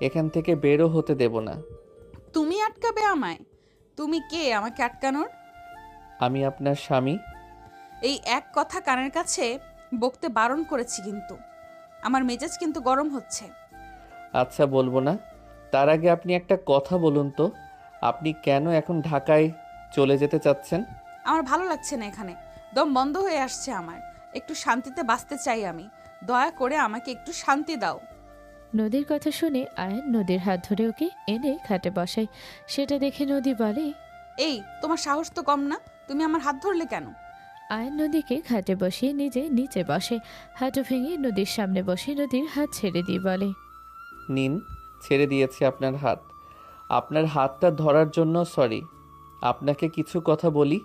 Speaker 2: এখান থেকে বেরও হতে দেব না।
Speaker 3: তুমি আটকাবে আমায়? তুমি কে আমাকে আটকানোর?
Speaker 2: আমি আপনার স্বামী।
Speaker 3: এই এক কথা কানের কাছে বকতে বারণ করেছি, কিন্তু আমার মেজাজ কিন্তু গরম হচ্ছে।
Speaker 2: আচ্ছা বলবো না, তার আগে আপনি একটা কথা বলুন তো, আপনি কেন এখন ঢাকায় চলে যেতে চাচ্ছেন?
Speaker 3: আমার ভালো লাগছে না এখানে, দম বন্ধ হয়ে আসছে আমার। একটু শান্তিতে বাঁচতে চাই আমি। দয়া করে আমাকে একটু শান্তি দাও।
Speaker 1: নদীর কথা শুনে আয়ান নদীর হাত ধরে ওকে এনে খাটে বসায়। সেটা দেখে নদী বলে,
Speaker 3: এই, তোমার সাহস তো কম না, তুমি আমার হাত ধরলে কেন?
Speaker 1: আয়ান নদীকে খাটে বসিয়ে নিজে নিচে বসে। হাঁটু ভেঙে নদীর সামনে বসে নদীর হাত ছেড়ে দিয়ে বলে,
Speaker 2: নিন, ছেড়ে দিয়েছি আপনার হাত। আপনার হাতটা ধরার জন্য সরি। আপনাকে কিছু কথা বলি,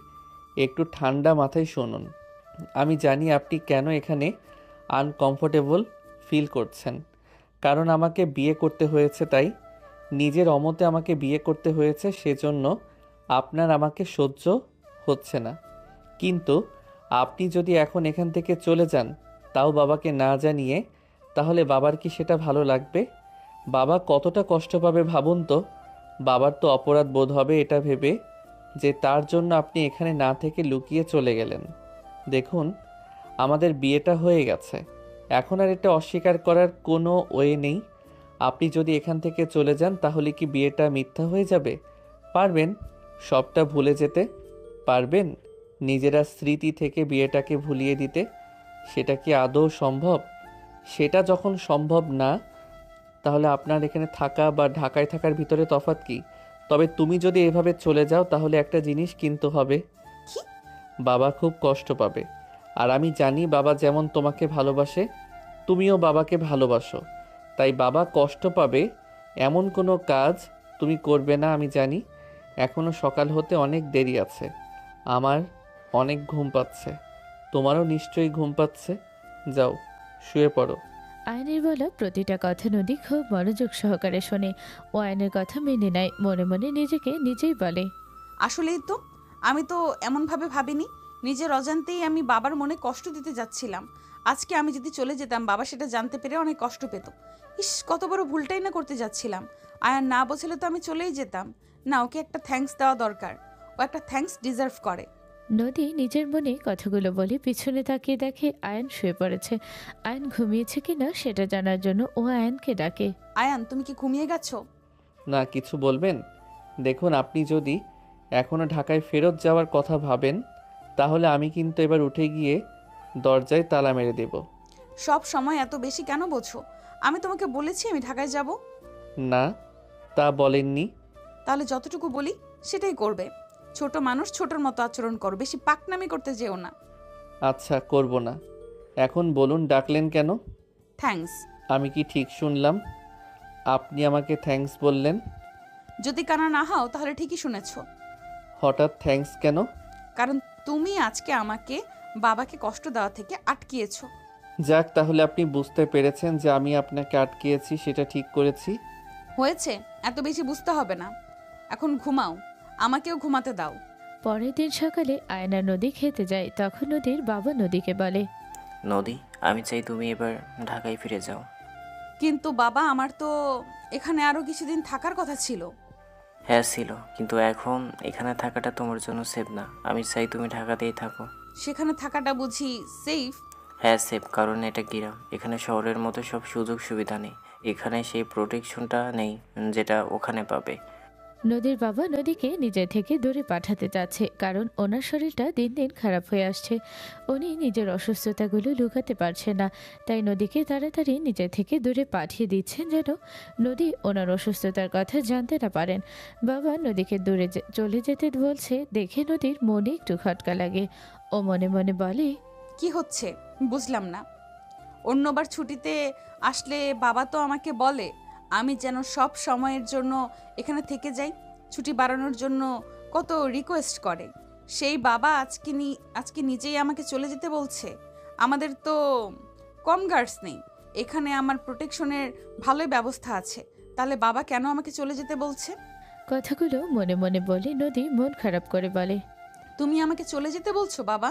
Speaker 2: একটু ঠান্ডা মাথায় শুনুন। আমি জানি আপনি কেন এখানে আনকমফোর্টেবল ফিল করছেন, কারণ আমাকে বিয়ে করতে হয়েছে, তাই নিজের অমতে আমাকে বিয়ে করতে হয়েছে, সেজন্য আপনার আমাকে সহ্য হচ্ছে না। কিন্তু আপনি যদি এখন এখান থেকে চলে যান, তাও বাবাকে না জানিয়ে, তাহলে বাবার কি সেটা ভালো লাগবে? বাবা কতটা কষ্ট পাবে ভাবুন তো। বাবার তো অপরাধ বোধ হবে এটা ভেবে যে তার জন্য আপনি এখানে না থেকে লুকিয়ে চলে গেলেন। দেখুন, আমাদের বিয়েটা হয়ে গেছে, এখন আর এটা অস্বীকার করার কোনো ওয়ে নেই। আপনি যদি এখান থেকে চলে যান তাহলে কি বিয়েটা মিথ্যা হয়ে যাবে? পারবেন সবটা ভুলে যেতে? পারবেন নিজেরা স্মৃতি থেকে বিয়েটাকে ভুলিয়ে দিতে? সেটা কি আদৌ সম্ভব? সেটা যখন সম্ভব না, তাহলে আপনার এখানে থাকা বা ঢাকায় থাকার ভিতরে তফাৎ কি? তবে তুমি যদি এভাবে চলে যাও তাহলে একটা জিনিস কিনতে হবে।
Speaker 3: কি?
Speaker 2: বাবা খুব কষ্ট পাবে। আর আমি জানি বাবা যেমন তোমাকে ভালোবাসে, তুমিও বাবাকে ভালোবাসো। তাই বাবা কষ্ট পাবে এমন কোনো কাজ তুমি করবে না, আমি জানি। এখনো সকাল হতে অনেক দেরি আছে। আমার অনেক ঘুম পাচ্ছে, তোমারও নিশ্চয়ই ঘুম পাচ্ছে। যাও, শুয়ে পড়ো।
Speaker 1: আয়নের বলা প্রতিটা কথা নদী খুব মনোযোগ সহকারে শোনে। ও আয়নের কথা মেনে নেয়, মনে মনে নিজেকে নিজেই বলে,
Speaker 3: আসলেই তো, আমি তো এমনভাবে ভাবিনি। নিজের অজান্তেই আমি বাবার মনে কষ্ট দিতে যাচ্ছিলাম। আজকে আমি যদি চলে যেতাম, বাবা সেটা জানতে পেরে অনেক কষ্ট পেত। ইস, কত বড় ভুলটাই না করতে যাচ্ছিলাম। আয়ার না বোঝালে তো আমি চলেই যেতাম। না, ওকে একটা থ্যাঙ্কস দেওয়া দরকার। ও একটা থ্যাঙ্কস ডিজার্ভ করে।
Speaker 1: নদী নিজের মনে কথাগুলো বলে পিছনে তাকিয়ে দেখে আয়ান শুয়ে পড়েছে। আয়ান ঘুমিয়েছে কিনা সেটা জানার জন্য ও আয়ানকে ডাকে।
Speaker 3: আয়ান, তুমি কি ঘুমিয়ে গেছো?
Speaker 2: না, কিছু বলবেন? দেখুন, আপনি যদি এখনও ঢাকায় ফেরত যাওয়ার কথা ভাবেন তাহলে আমি কিন্তু এবার উঠে গিয়ে দরজায় তালা মেরে দেব।
Speaker 3: সব সময় এত বেশি কেন বোঝো? আমি তোমাকে বলেছি আমি ঢাকায় যাব?
Speaker 2: না, তা বলেননি।
Speaker 3: তাহলে যতটুকু বলি সেটাই করবে। ছোট মানুষ ছোটর মতো আচরণ করো, বেশি পাকনামি করতে যেও না।
Speaker 2: আচ্ছা, করব না। এখন বলুন, ডাকলেন কেন?
Speaker 3: থ্যাঙ্কস।
Speaker 2: আমি কি ঠিক শুনলাম? আপনি আমাকে থ্যাঙ্কস বললেন?
Speaker 3: যদি কানা না হও তাহলে ঠিকই শুনেছো।
Speaker 2: হঠাৎ থ্যাঙ্কস কেন?
Speaker 3: কারণ তুমি আজকে আমাকে বাবাকে কষ্ট দেওয়া থেকে আটকিয়েছো।
Speaker 2: যাক, তাহলে আপনি বুঝতে পেরেছেন যে আমি আপনাকে আটকিয়েছি, সেটা ঠিক করেছি।
Speaker 3: হয়েছে, এত বেশি বুঝতে হবে না। এখন ঘুমাও, আমাকেও ঘুমাতে দাও।
Speaker 1: পরের দিন সকালে আয়না নদী খেতে যায়। তখন নদীর বাবা নদীকে বলে,
Speaker 5: নদী, আমি চাই তুমি এবার ঢাকায় ফিরে যাও।
Speaker 3: কিন্তু বাবা, আমার তো এখানে আরো কিছুদিন থাকার কথা ছিল।
Speaker 5: হ্যাঁ ছিল, কিন্তু এখন এখানে থাকাটা তোমার জন্য সেফ না। আমি চাই তুমি ঢাকাতেই থাকো।
Speaker 3: সেখানে থাকাটা বুঝি সেফ?
Speaker 5: হ্যাঁ সেফ, কারণ এটা গ্রাম। এখানে শহরের মতো সব সুযোগ সুবিধা নেই। এখানে সেই প্রোটেকশনটা নেই যেটা ওখানে পাবে।
Speaker 1: নদীর বাবা নদীকে নিজে থেকে দূরে পাঠাতে চাচ্ছে, কারণ ওনার শরীরটা দিন দিন খারাপ হয়ে আসছে। উনি নিজের অসুস্থতাগুলো লুকাতে পারছে না, তাই নদীকে তাড়াতাড়ি নিজে থেকে দূরে পাঠিয়ে দিচ্ছেন, যেন নদী ওনার অসুস্থতার কথা জানতে না পারেন। বাবা নদীকে দূরে চলে যেতে বলছে দেখে নদীর মনে একটু খটকা লাগে। ও মনে মনে বলে,
Speaker 3: কি হচ্ছে বুঝলাম না। অন্যবার ছুটিতে আসলে বাবা তো আমাকে বলে আমি যেন সব সময়ের জন্য এখানে থেকে যাই, ছুটি বাড়ানোর জন্য কত রিকোয়েস্ট করে। সেই বাবা আজকে নিজেই আমাকে চলে যেতে বলছে। আমাদের তো কম গার্ডস নেই এখানে, আমার প্রোটেকশনের ভালোই ব্যবস্থা আছে। তাহলে বাবা কেন আমাকে চলে যেতে বলছে?
Speaker 1: কথাগুলো মনে মনে বলে নদী মন খারাপ করে বলে,
Speaker 3: তুমি আমাকে চলে যেতে বলছো বাবা?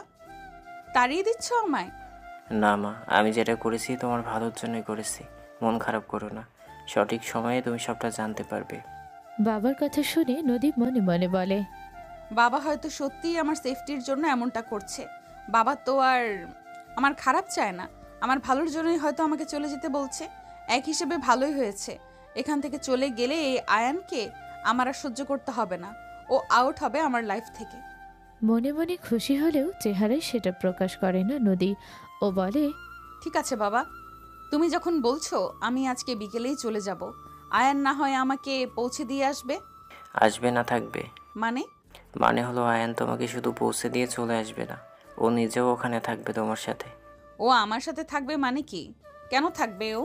Speaker 3: তাড়িয়ে দিচ্ছ আমায়?
Speaker 5: না মা, আমি যেটা করেছি তোমার ভালোর জন্যই করেছি। মন খারাপ করো না, সঠিক সময়ে তুমি সবটা জানতে পারবে।
Speaker 1: বাবার কথা শুনে নদী মনে মনে বলে,
Speaker 3: বাবা হয়তো সত্যিই আমার সেফটির জন্য এমনটা করছে। বাবা তো আর আমার খারাপ চায় না, আমার ভালোর জন্যই হয়তো আমাকে চলে যেতে বলছে। এক হিসেবে ভালোই হয়েছে, এখান থেকে চলে গেলে এই আয়ানকে আমার আর সহ্য করতে হবে না। ও আউট হবে আমার লাইফ থেকে।
Speaker 1: মনে মনে খুশি হলেও চেহারায় সেটা প্রকাশ করে না নদী। ও বলে,
Speaker 3: ঠিক আছে বাবা, তুমি যখন বলছো আমি আজকে বিকেলেই চলে যাব। আয়ান না হয় আমাকে পৌঁছে দিয়ে আসবে?
Speaker 5: আসবে না, থাকবে।
Speaker 3: মানে?
Speaker 5: মানে হলো আয়ান তোমাকে শুধু পৌঁছে দিয়ে চলে আসবে না, ও নিজেও ওখানে থাকবে তোমার সাথে।
Speaker 3: ও আমার সাথে থাকবে মানে কি? কেন থাকবে ও?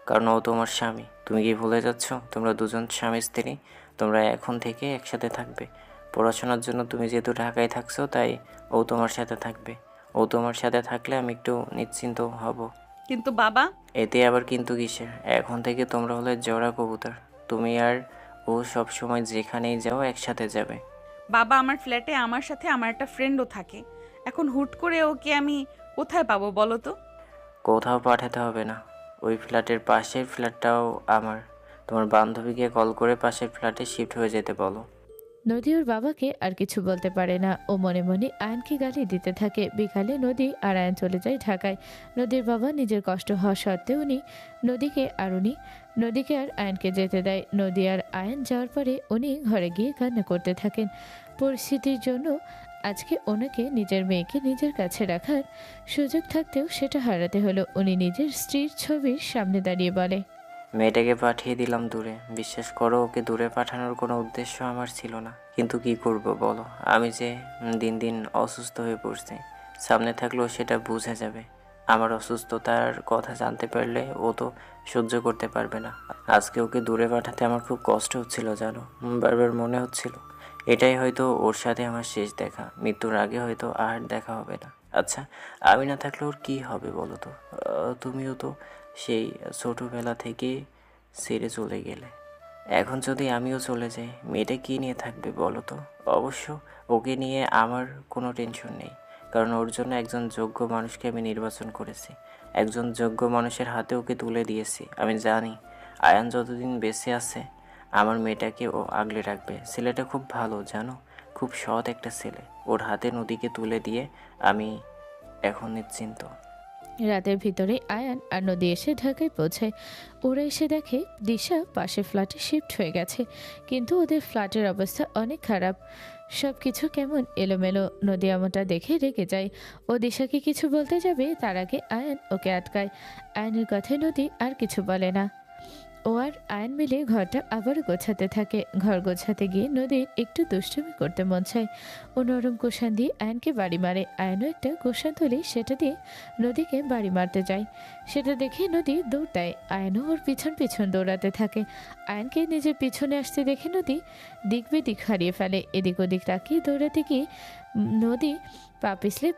Speaker 5: কারণ ও তোমার স্বামী। তুমি কি ভুলে যাচ্ছ? তোমরা দুজন স্বামী স্ত্রী, তোমরা এখন থেকে একসাথে থাকবে। পড়াশোনার জন্য তুমি যেহেতু ঢাকায় থাকছো, তাই ও তোমার সাথে থাকবে। ও তোমার সাথে থাকলে আমি একটু নিশ্চিন্ত হব।
Speaker 3: কিন্তু বাবা।
Speaker 5: এতে আবার কিন্তু কিসের? এখন থেকে তোমরা হলে জোড়া কবুতর। তুমি আর ও সব সময় যেখানেই যাও একসাথে যাবে।
Speaker 3: বাবা, আমার ফ্ল্যাটে আমার সাথে আমার একটা ফ্রেন্ডও থাকে। এখন হুট করে ওকে আমি কোথায় পাবো বলো তো?
Speaker 5: কোথাও পাঠাতে হবে না, ওই ফ্ল্যাটের পাশের ফ্ল্যাটটাও আমার। তোমার বান্ধবীকে কল করে পাশের ফ্ল্যাটে শিফট হয়ে যেতে বলো।
Speaker 1: নদী ওর বাবাকে আর কিছু বলতে পারে না। ও মনে মনে আয়নকে গালি দিতে থাকে। বিকালে নদী আর আয়ন চলে যায় ঢাকায়। নদীর বাবা নিজের কষ্ট হওয়া সত্ত্বেও নদীকে আর আয়নকে যেতে দেয়। নদী আর আয়ন যাওয়ার পরে উনি ঘরে গিয়ে কান্না করতে থাকেন। পরিস্থিতির জন্য আজকে ওনাকে নিজের মেয়েকে নিজের কাছে রাখার সুযোগ থাকতেও সেটা হারাতে হলো। উনি নিজের স্ত্রীর ছবির সামনে দাঁড়িয়ে বলে,
Speaker 5: মেয়েটাকে পাঠিয়ে দিলাম দূরে। বিশ্বাস করো, ওকে দূরে পাঠানোর কোনো উদ্দেশ্য আমার ছিল না। কিন্তু কি করব বলো, আমি যে দিন দিন অসুস্থ হয়ে পড়ছি। সামনে থাকলেও সেটা বুঝে যাবে। আমার অসুস্থতার কথা জানতে পারলে ও তো সহ্য করতে পারবে না। আজকে ওকে দূরে পাঠাতে আমার খুব কষ্ট হচ্ছিল জানো। বারবার মনে হচ্ছিল এটাই হয়তো ওর সাথে আমার শেষ দেখা। মৃত্যুর আগে হয়তো আর দেখা হবে না। আচ্ছা, আমি না থাকলে ওর কী হবে বলো তো? তুমিও তো সেই ছোটোবেলা থেকে ছেড়ে চলে গেলে। এখন যদি আমিও চলে যাই, মেয়েটা কী নিয়ে থাকবে বলো তো? অবশ্য ওকে নিয়ে আমার কোনো টেনশন নেই, কারণ ওর জন্য একজন যোগ্য মানুষকে আমি নির্বাচন করেছি। একজন যোগ্য মানুষের হাতে ওকে তুলে দিয়েছি। আমি জানি আয়ান যতদিন বেঁচে আছে আমার মেয়েটাকে ও আগলে রাখবে। ছেলেটা খুব ভালো জানো, খুব সৎ একটা ছেলে। ওর হাতে নদীকে তুলে দিয়ে আমি এখন নিশ্চিন্ত।
Speaker 1: রাতের ভিতরে আয়ান আর নদী এসে ঢাকায় পৌঁছায়। ওরা এসে দেখে দিশা পাশে ফ্ল্যাটে শিফট হয়ে গেছে, কিন্তু ওদের ফ্ল্যাটের অবস্থা অনেক খারাপ। সব কিছু কেমন এলোমেলো। নদী এমনটা দেখে রেগে যায়। ও দিশাকে কিছু বলতে যাবে, তার আগে আয়ান ওকে আটকায়। আয়ানের কথায় নদী আর কিছু বলে না। ও আর আয়ন মিলে ঘরটা আবারও গোছাতে থাকে। ঘর গোছাতে গিয়ে নদীর একটু দুষ্টুমি করতে মন চায়। ও নরম কোষান দিয়ে আয়নকে বাড়ি মারে। আয়নও একটা কোষান তুলে সেটা দিয়ে নদীকে বাড়ি মারতে যায়। সেটা দেখে নদী দৌড় দেয়। আয়নও ওর পিছন পিছন দৌড়াতে থাকে। আয়নকে নিজের পিছনে আসতে দেখে নদী দিক বেদিক হারিয়ে ফেলে। এদিক ওদিক তাকিয়ে দৌড়াতে গিয়ে নদী পা পিছলে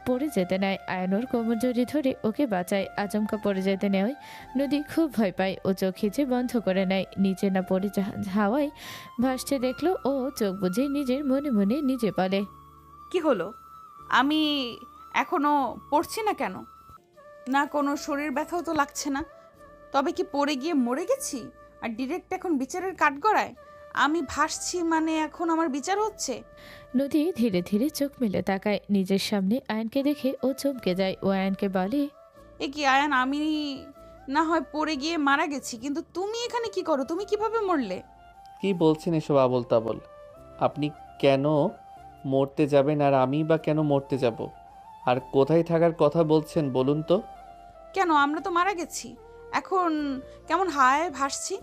Speaker 1: পড়ে যেতে নেয়। আয়ন ওর কোমর জড়িয়ে ধরে ওকে বাঁচায়। আচমকা পড়ে যেতে নেয়। নদী খুব ভয় পায়। ও চোখ খিচে বন্ধ করে নেয়। নিচে না পড়ে হাওয়ায় ভাসছে দেখলো। ও চোখ বুঝে নিজের মনে মনে নিজে বলে,
Speaker 3: কি হলো? আমি এখনো পড়ছি না কেন? না কোনো শরীর ব্যথাও তো লাগছে না। তবে কি পড়ে গিয়ে মরে গেছি আর ডিরেক্ট এখন বিচারের কাঠগড়ায় আমি ভাসছি, মানে এখন আমার বিচার হচ্ছে?
Speaker 1: নদী ধীরে ধীরে চোখ মেলে তাকায়। নিজের সামনে আয়নকে দেখে ও চমকে যায়। ও আয়নকে বলে,
Speaker 3: এ কি আয়ান, আমি না হয় পড়ে গিয়ে মারা গেছি, কিন্তু তুমি এখানে কি করো? তুমি কিভাবে মরলে?
Speaker 2: কি বলছেন এসব আবল তাবল? আপনি কেন মরতে যাবেন আর আমি বা কেন মরতে যাব? আর কোথায় থাকার কথা বলছেন বলুন তো?
Speaker 3: কেন, আমরা তো মারা গেছি, এখন কেমন হায় ভাসছি।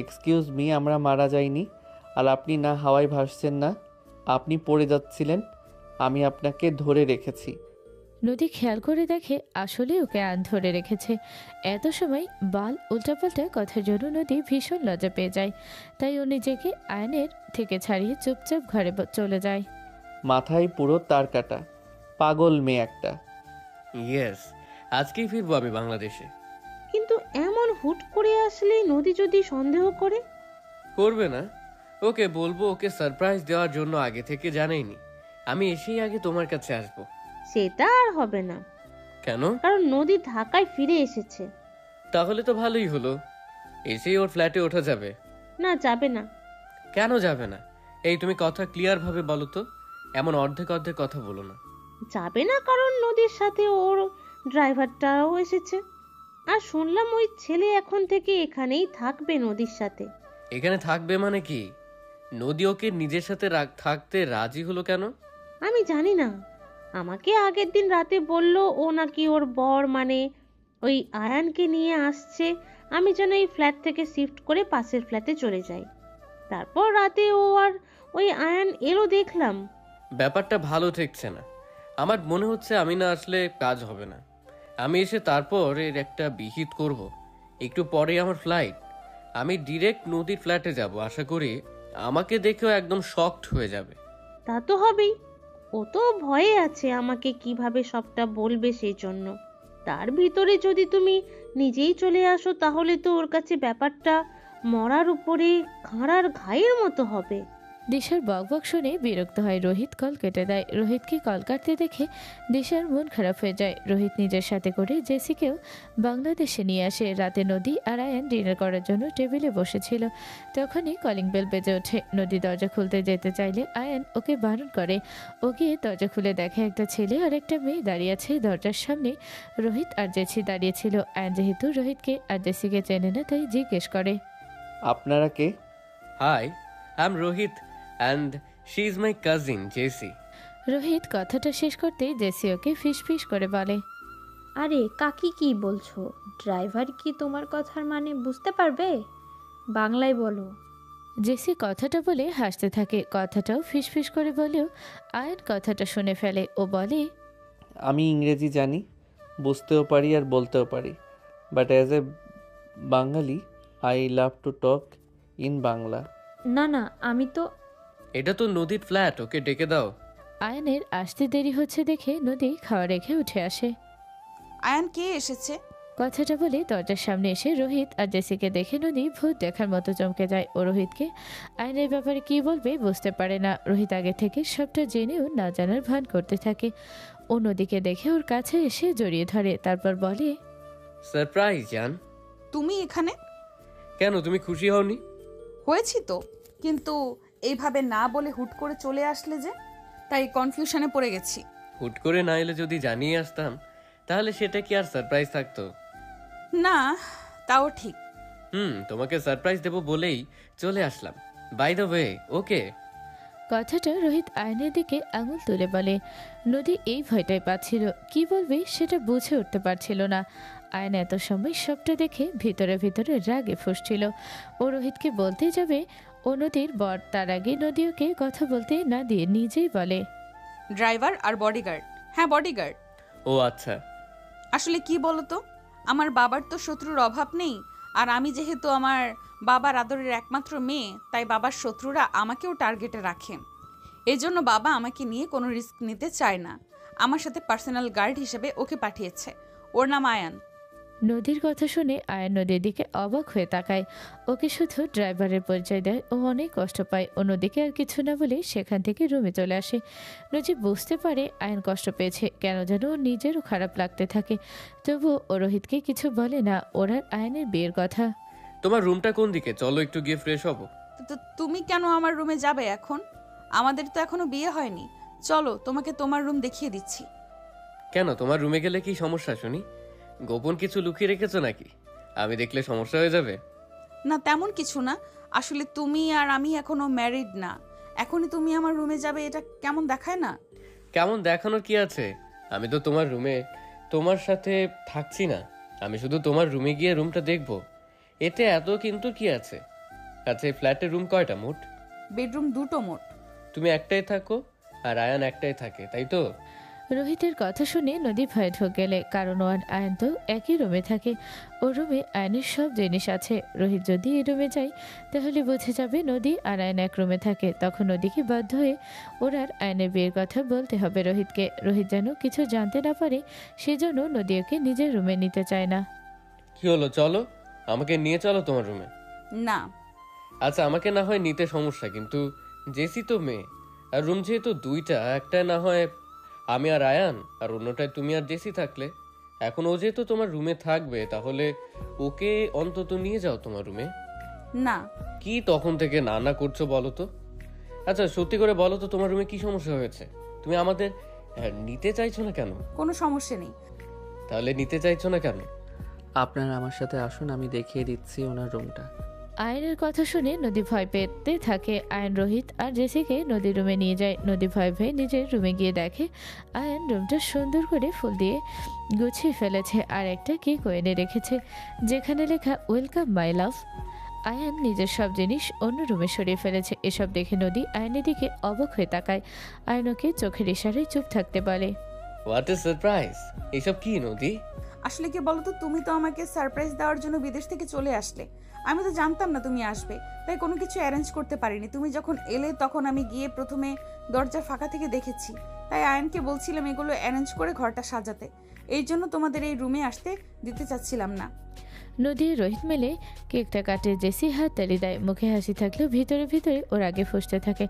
Speaker 2: এক্সকিউজ মি, আমরা মারা যাইনি। আর আপনি না হাওয়ায় ভাসছেন না, আপনি পড়ে যাচ্ছিলেন। আমি আপনাকে ধরে রেখেছি।
Speaker 1: নদী খেয়াল করে দেখে আসলে ওকে আয়ন ধরে রেখেছে। এত সময় বাল উল্টাপাল্টা কথার জন্য নদী ভীষণ লজ্জা পেয়ে যায়। তাই ও নিজেকে আয়নের থেকে ছাড়িয়ে চুপচাপ ঘরে চলে যায়।
Speaker 2: মাথায় পুরো তার কাটা, পাগল মেয়ে একটা।
Speaker 7: ইয়েস, আজকেই ফিরবো আমি বাংলাদেশে।
Speaker 4: কিন্তু এমন হুট করে আসলে নদী যদি সন্দেহ করে?
Speaker 7: করবে না? ওকে বলবো ওকে সারপ্রাইজ দেওয়ার জন্য আগে থেকে জানাইনি। আমি এসেই আগে তোমার কাছে আসবো।
Speaker 4: সেটা আর হবে না,
Speaker 7: কেন?
Speaker 4: কারণ নদী ঢাকায় ফিরে এসেছে।
Speaker 7: তাহলে তো ভালোই হলো, এসেই ওর ফ্ল্যাটে ওঠা যাবে।
Speaker 4: না, যাবে না।
Speaker 7: কেন যাবে না? এই তুমি কথা ক্লিয়ার ভাবে বলো তো, এমন অর্ধেক অর্ধেক কথা বলো না।
Speaker 4: যাবে না কারণ নদীর সাথে ওর ড্রাইভারটাও এসেছে। আর শুনলাম ওই ছেলে এখন থেকে এখানেই থাকবে নদীর সাথে।
Speaker 7: এখানে থাকবে মানে কি? নদী ওকে নিজের সাথে থাকতে রাজি হলো কেন?
Speaker 4: আমি জানি না, আমাকে আগের দিন রাতে বলল ও নাকি ওর বর মানে ওই আয়ানকে নিয়ে আসছে। আমি যেন এই ফ্ল্যাট থেকে শিফট করে পাশের ফ্ল্যাটে চলে যাই। তারপর রাতে ও আর ওই আয়ান এলো দেখলাম।
Speaker 7: ব্যাপারটা ভালো ঠেকছে না। আমার মনে হচ্ছে আমি না আসলে কাজ হবে না। আমি এসে তারপর এর একটা বিহিত করব। একটু পরে আমার ফ্লাইট। আমি ডিরেক্ট নদীর ফ্ল্যাটে যাব। আশা করি আমাকে দেখেও একদম শকড হয়ে যাবে।
Speaker 4: তা তো হবেই। ও তো ভয়ে আছে আমাকে কিভাবে সবটা বলবে, সেই জন্য। তার ভিতরে যদি তুমি নিজেই চলে আসো তাহলে তো ওর কাছে ব্যাপারটা মরার উপরে খাঁড়ার ঘায়ের মতো হবে।
Speaker 1: দিশার বকবক শুনে বিরক্ত হয় রোহিত কল কেটে দেয়। রোহিতকে কল কাটতে দেখে দিশার মন খারাপ হয়ে যায়। রোহিত নিজের সাথে করে জেসিকেও বাংলাদেশে নিয়ে আসে। রাতে নদী আর আয়ান ডিনার করার জন্য টেবিলে বসেছিল। তখনই কলিং বেল বেজে ওঠে। নদী দরজা খুলতে যেতে চাইলে আয়ান ওকে বারণ করে। ও গিয়ে দরজা খুলে দেখে একটা ছেলে আর একটা মেয়ে দাঁড়িয়ে আছে দরজার সামনে। রোহিত আর জেসি দাঁড়িয়েছিল। আয়ান যেহেতু রোহিতকে আর জেসিকে চেনে না তাই জিজ্ঞেস করে,
Speaker 2: আপনারা কে?
Speaker 7: Hi, I am Rohit and she is my cousin Jessie.
Speaker 1: Rohit কথাটা শেষ করতেই জেসি ওকে ফিস ফিস করে বলে,
Speaker 8: আরে কাকি কি বলছো? ড্রাইভার কি তোমার কথার মানে বুঝতে পারবে? বাংলায় বলো।
Speaker 1: জেসি কথাটা বলে হাসতে থাকে। কথাটাও ফিস ফিস করে বলেও আয়ান কথাটা শুনে ফেলে। ও বলে,
Speaker 2: আমি ইংরেজি জানি, বুঝতেও পারি আর বলতেও পারি, but as a Bangali I love to talk in Bangla.
Speaker 8: না না, আমি তো
Speaker 7: এটা তো নদীর ফ্ল্যাট, ওকে ডেকে দাও।
Speaker 1: আয়ানের আসতে দেরি হচ্ছে দেখে নদী খাওয়া রেখে উঠে আসে।
Speaker 3: আয়ান কে এসেছে?
Speaker 1: কথাটা বলে দরজার সামনে এসে রোহিত আর জেসিকে দেখে নদী ভূত দেখার মতো চমকে যায়। ও রোহিতকে আয়নের ব্যাপারে কি বলবে বুঝতে পারে না। রোহিত আগে থেকে সবটা জেনেও না জানার ভান করতে থাকে। ও নদীকে দেখে ওর কাছে এসে জড়িয়ে ধরে। তারপর বলে,
Speaker 7: সারপ্রাইজ জান।
Speaker 3: তুমি এখানে?
Speaker 7: কেন, তুমি খুশি হওনি?
Speaker 3: হয়েছি তো, কিন্তু এইভাবে না বলে হুট করে চলে আসলে যে, তাই কনফিউশনে পড়ে গেছি।
Speaker 7: হুট করে না এলে যদি জানিয়ে আসতাম তাহলে সেটা কি আর সারপ্রাইজ থাকতো?
Speaker 3: না, তাও ঠিক।
Speaker 7: তোমাকে সারপ্রাইজ দেবো বলেই চলে আসলাম। বাই দ্য ওয়ে, ওকে?
Speaker 1: কথাটা রোহিত আয়নের দিকে আঙুল তুলে বলে। নদী এই ভয়টাই পাচ্ছিল, কি বলবে সেটা বুঝে উঠতে পারছিল না। আয়ন এত সময় সবটা দেখে ভিতরে ভিতরে রাগে ফুঁসছিল। ও রোহিতকে বলতে যাবে ও নদীর বর, তার আগে নদী ওকে কথা বলতে না দিয়ে নিজেই বলে,
Speaker 3: ড্রাইভার আর বডিগার্ড। হ্যাঁ, বডিগার্ড।
Speaker 7: ও আচ্ছা।
Speaker 3: আসলে কি বলতো, আমার বাবার তো শত্রুর অভাব নেই, আর আমি যেহেতু আমার বাবার আদরের একমাত্র মেয়ে, তাই বাবার শত্রুরা আমাকেও টার্গেটে রাখে। এই জন্য বাবা আমাকে নিয়ে কোনো রিস্ক নিতে চায় না। আমার সাথে পার্সোনাল গার্ড হিসেবে ওকে পাঠিয়েছে। ওর নাম আয়ান।
Speaker 1: নদীর কথা শুনে আয়ন নদীর দিকে অবাক হয়ে তাকায়। ওকে শুধু ড্রাইভারের পরিচয় দেয়। ও অনেক কষ্ট পায়। ও নদীকে আর কিছু না বলে সেখান থেকে রুমে চলে আসে। নদী বুঝতে পারে আয়ন কষ্ট পেয়েছে, কেন যেন ওর নিজেরও খারাপ লাগতে থাকে। তবুও ও রোহিতকে কিছু বলে না ওর আর আয়নের বিয়ের কথা।
Speaker 7: তোমার রুমটা কোন দিকে? চলো একটু গিয়ে ফ্রেশ হবো।
Speaker 3: তো তুমি কেন আমার রুমে যাবে এখন? আমাদের তো এখনো বিয়ে হয়নি। চলো, তোমাকে তোমার রুম দেখিয়ে দিচ্ছি।
Speaker 7: কেন, তোমার রুমে গেলে কি সমস্যা শুনি? গোপন কিছু লুকিয়ে রেখেছো নাকি? আমি দেখলে সমস্যা হয়ে যাবে।
Speaker 3: না, তেমন কিছু না। আসলে তুমি আর আমি এখনো ম্যারিড না। এখনই তুমি আমার রুমে যাবে, এটা কেমন দেখায় না?
Speaker 7: কেমন দেখানোর কি আছে? আমি তো তোমার রুমে তোমার সাথে থাকছি না। আমি শুধু তোমার রুমে গিয়ে রুমটা দেখবো। এতে এত কিন্তু কি আছে? আচ্ছা, এই ফ্ল্যাটের রুম কয়টা মোট?
Speaker 3: বেডরুম দুটো মোট।
Speaker 7: তুমি একটাই থাকো আর আয়ান একটাই থাকে, তাই তো?
Speaker 1: রোহিতের কথা শুনে নদী ভয়ে ঢোকেলে, কারণ ও আর আয়ন তো একই রুমে থাকে। ও রুমে আয়নের সব জিনিস আছে। রোহিত যদি এই রুমে যায় তাহলে বুঝে যাবে নদী আর আয়ন এক রুমে থাকে। তখন নদীকে বাধ্য হয়ে ওর আর আয়নের বিয়ের কথা বলতে হবে রোহিতকে। রোহিত যেন কিছু জানতে না পারে, সেজন্য নদী ওকে নিজের রুমে নিতে চায় না।
Speaker 7: কি হলো, চলো, আমাকে নিয়ে চলো তোমার রুমে।
Speaker 3: না।
Speaker 7: আচ্ছা, আমাকে না হয় নিতে সমস্যা, কিন্তু জেসি তো মেয়ে, আর রুম যেহেতু দুইটা, একটা না হয় আমি আর আয়ান, আর অন্যটায় তুমি আর জেসি থাকলে। এখন ও যেহেতু তোমার রুমে থাকবে, তাহলে ওকে অন্তত নিয়ে যাও তোমার রুমে।
Speaker 3: না।
Speaker 7: কি তখন থেকে না না করছো বলো তো? আচ্ছা, সত্যি করে বলো তো, তোমার রুমে কি সমস্যা হয়েছে? তুমি আমাদের নিতে চাইছো না কেন?
Speaker 3: কোনো সমস্যা নেই।
Speaker 7: তাহলে নিতে চাইছো না কেন?
Speaker 2: আপনারা আমার সাথে আসুন, আমি দেখিয়ে দিচ্ছি ওনার রুমটা।
Speaker 1: আয়নের কথা শুনে নদী ভয় পেতে থাকে। আয়ন রোহিত আর জেসিকে নদীর রুমে নিয়ে যায়। নদী ভয় ভয়ে নিজের রুমে গিয়ে দেখে আয়ন রুমটা সুন্দর করে ফুল দিয়ে গুছিয়ে ফেলেছে আর একটা কেক এনে রেখেছে, যেখানে লেখা ওয়েলকাম মাই লাভ। আয়ান নিজের সব জিনিস অন্য রুমে সরিয়ে ফেলেছে। এসব দেখে নদী আয়নের দিকে অবাক হয়ে তাকায়। আয়নকে চোখের ইশারায় চুপ থাকতে বলে।
Speaker 7: What a surprise! এসব কি নদী?
Speaker 3: আসলে কি বলতো, তুমি তো আমাকে সারপ্রাইজ দেওয়ার জন্য বিদেশ থেকে চলে আসলে। আমি তো জানতাম না তুমি আসবে, তাই কোনো কিছু অ্যারেঞ্জ করতে পারিনি। তুমি যখন এলে তখন আমি গিয়ে প্রথমে দরজার ফাঁকা থেকে দেখেছি, তাই আয়নকে বলছিলাম এগুলো অ্যারেঞ্জ করে ঘরটা সাজাতে। এই জন্য তোমাদের এই রুমে আসতে দিতে চাচ্ছিলাম না।
Speaker 1: নদী রোহিত মেলে কেকটা কাটে। জেসি হাত তালি দেয়, মুখে হাসি থাকলেও ভিতরে ভিতরে ওর আগে ফুসতে থাকে।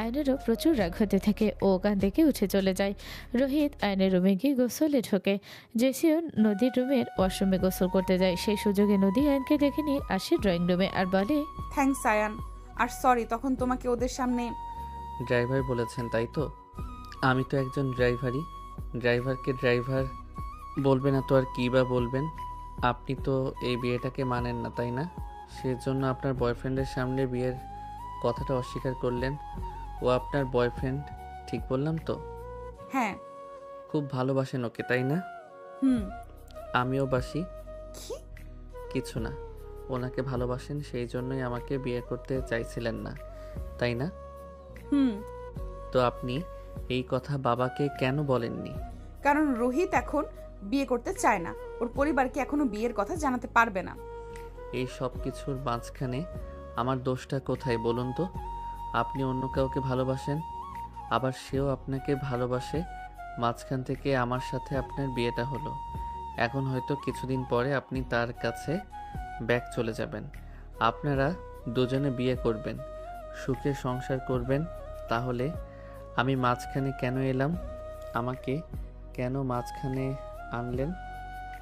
Speaker 1: আয়নেরও প্রচুর রাগ হতে থাকে। ও ওখান থেকে উঠে চলে যায়। রোহিত আয়নের রুমে গিয়ে গোসলে ঢোকে। জেসিও নদীর রুমের ওয়াশরুমে গোসল করতে যায়। সেই সুযোগে নদী আয়নকে ডেকে নিয়ে আসে ড্রয়িং রুমে আর বলে,
Speaker 3: থ্যাঙ্কস আয়ান, আর সরি তখন তোমাকে ওদের সামনে।
Speaker 2: ড্রাইভার বলেছেন তাই তো? আমি তো একজন ড্রাইভারই। ড্রাইভারকে ড্রাইভার বলবে না তো আর কী বা বলবেন? আপনি তো এই বিয়েটাকে মানেন না, তাই না? সেজন্য আপনার বয়ফ্রেন্ডের সামনে বিয়ের কথাটা অস্বীকার করলেন। ও আপনার বয়ফ্রেন্ড, ঠিক বললাম তো?
Speaker 3: হ্যাঁ।
Speaker 2: খুব ভালোবাসেন ওকে, তাই না?
Speaker 3: হুম।
Speaker 2: আমিও বাসি।
Speaker 3: কি?
Speaker 2: কিছু না, ওনাকে ভালোবাসেন, সেই জন্যই আমাকে বিয়ে করতে চাইছিলেন না, তাই না?
Speaker 3: হুম।
Speaker 2: তো আপনি এই কথা বাবাকে কেন বলেননি?
Speaker 3: কারণ রোহিত এখন বিয়ে করতে চায় না। ওর পরিবারকে এখনো বিয়ের কথা জানাতে পারবে না।
Speaker 2: এই সব কিছুর মাঝখানে আমার দোষটা কোথায় বলুন তো? আপনি অন্য কাউকে ভালোবাসেন, আবার সেও আপনাকে ভালোবাসে। মাঝখান থেকে আমার সাথে আপনার বিয়েটা হলো। এখন হয়তো কিছুদিন পরে আপনি তার কাছে ব্যাক চলে যাবেন। আপনারা দুজনে বিয়ে করবেন, সুখে সংসার করবেন। তাহলে আমি মাঝখানে কেন এলাম? আমাকে কেন মাঝখানে আনলেন?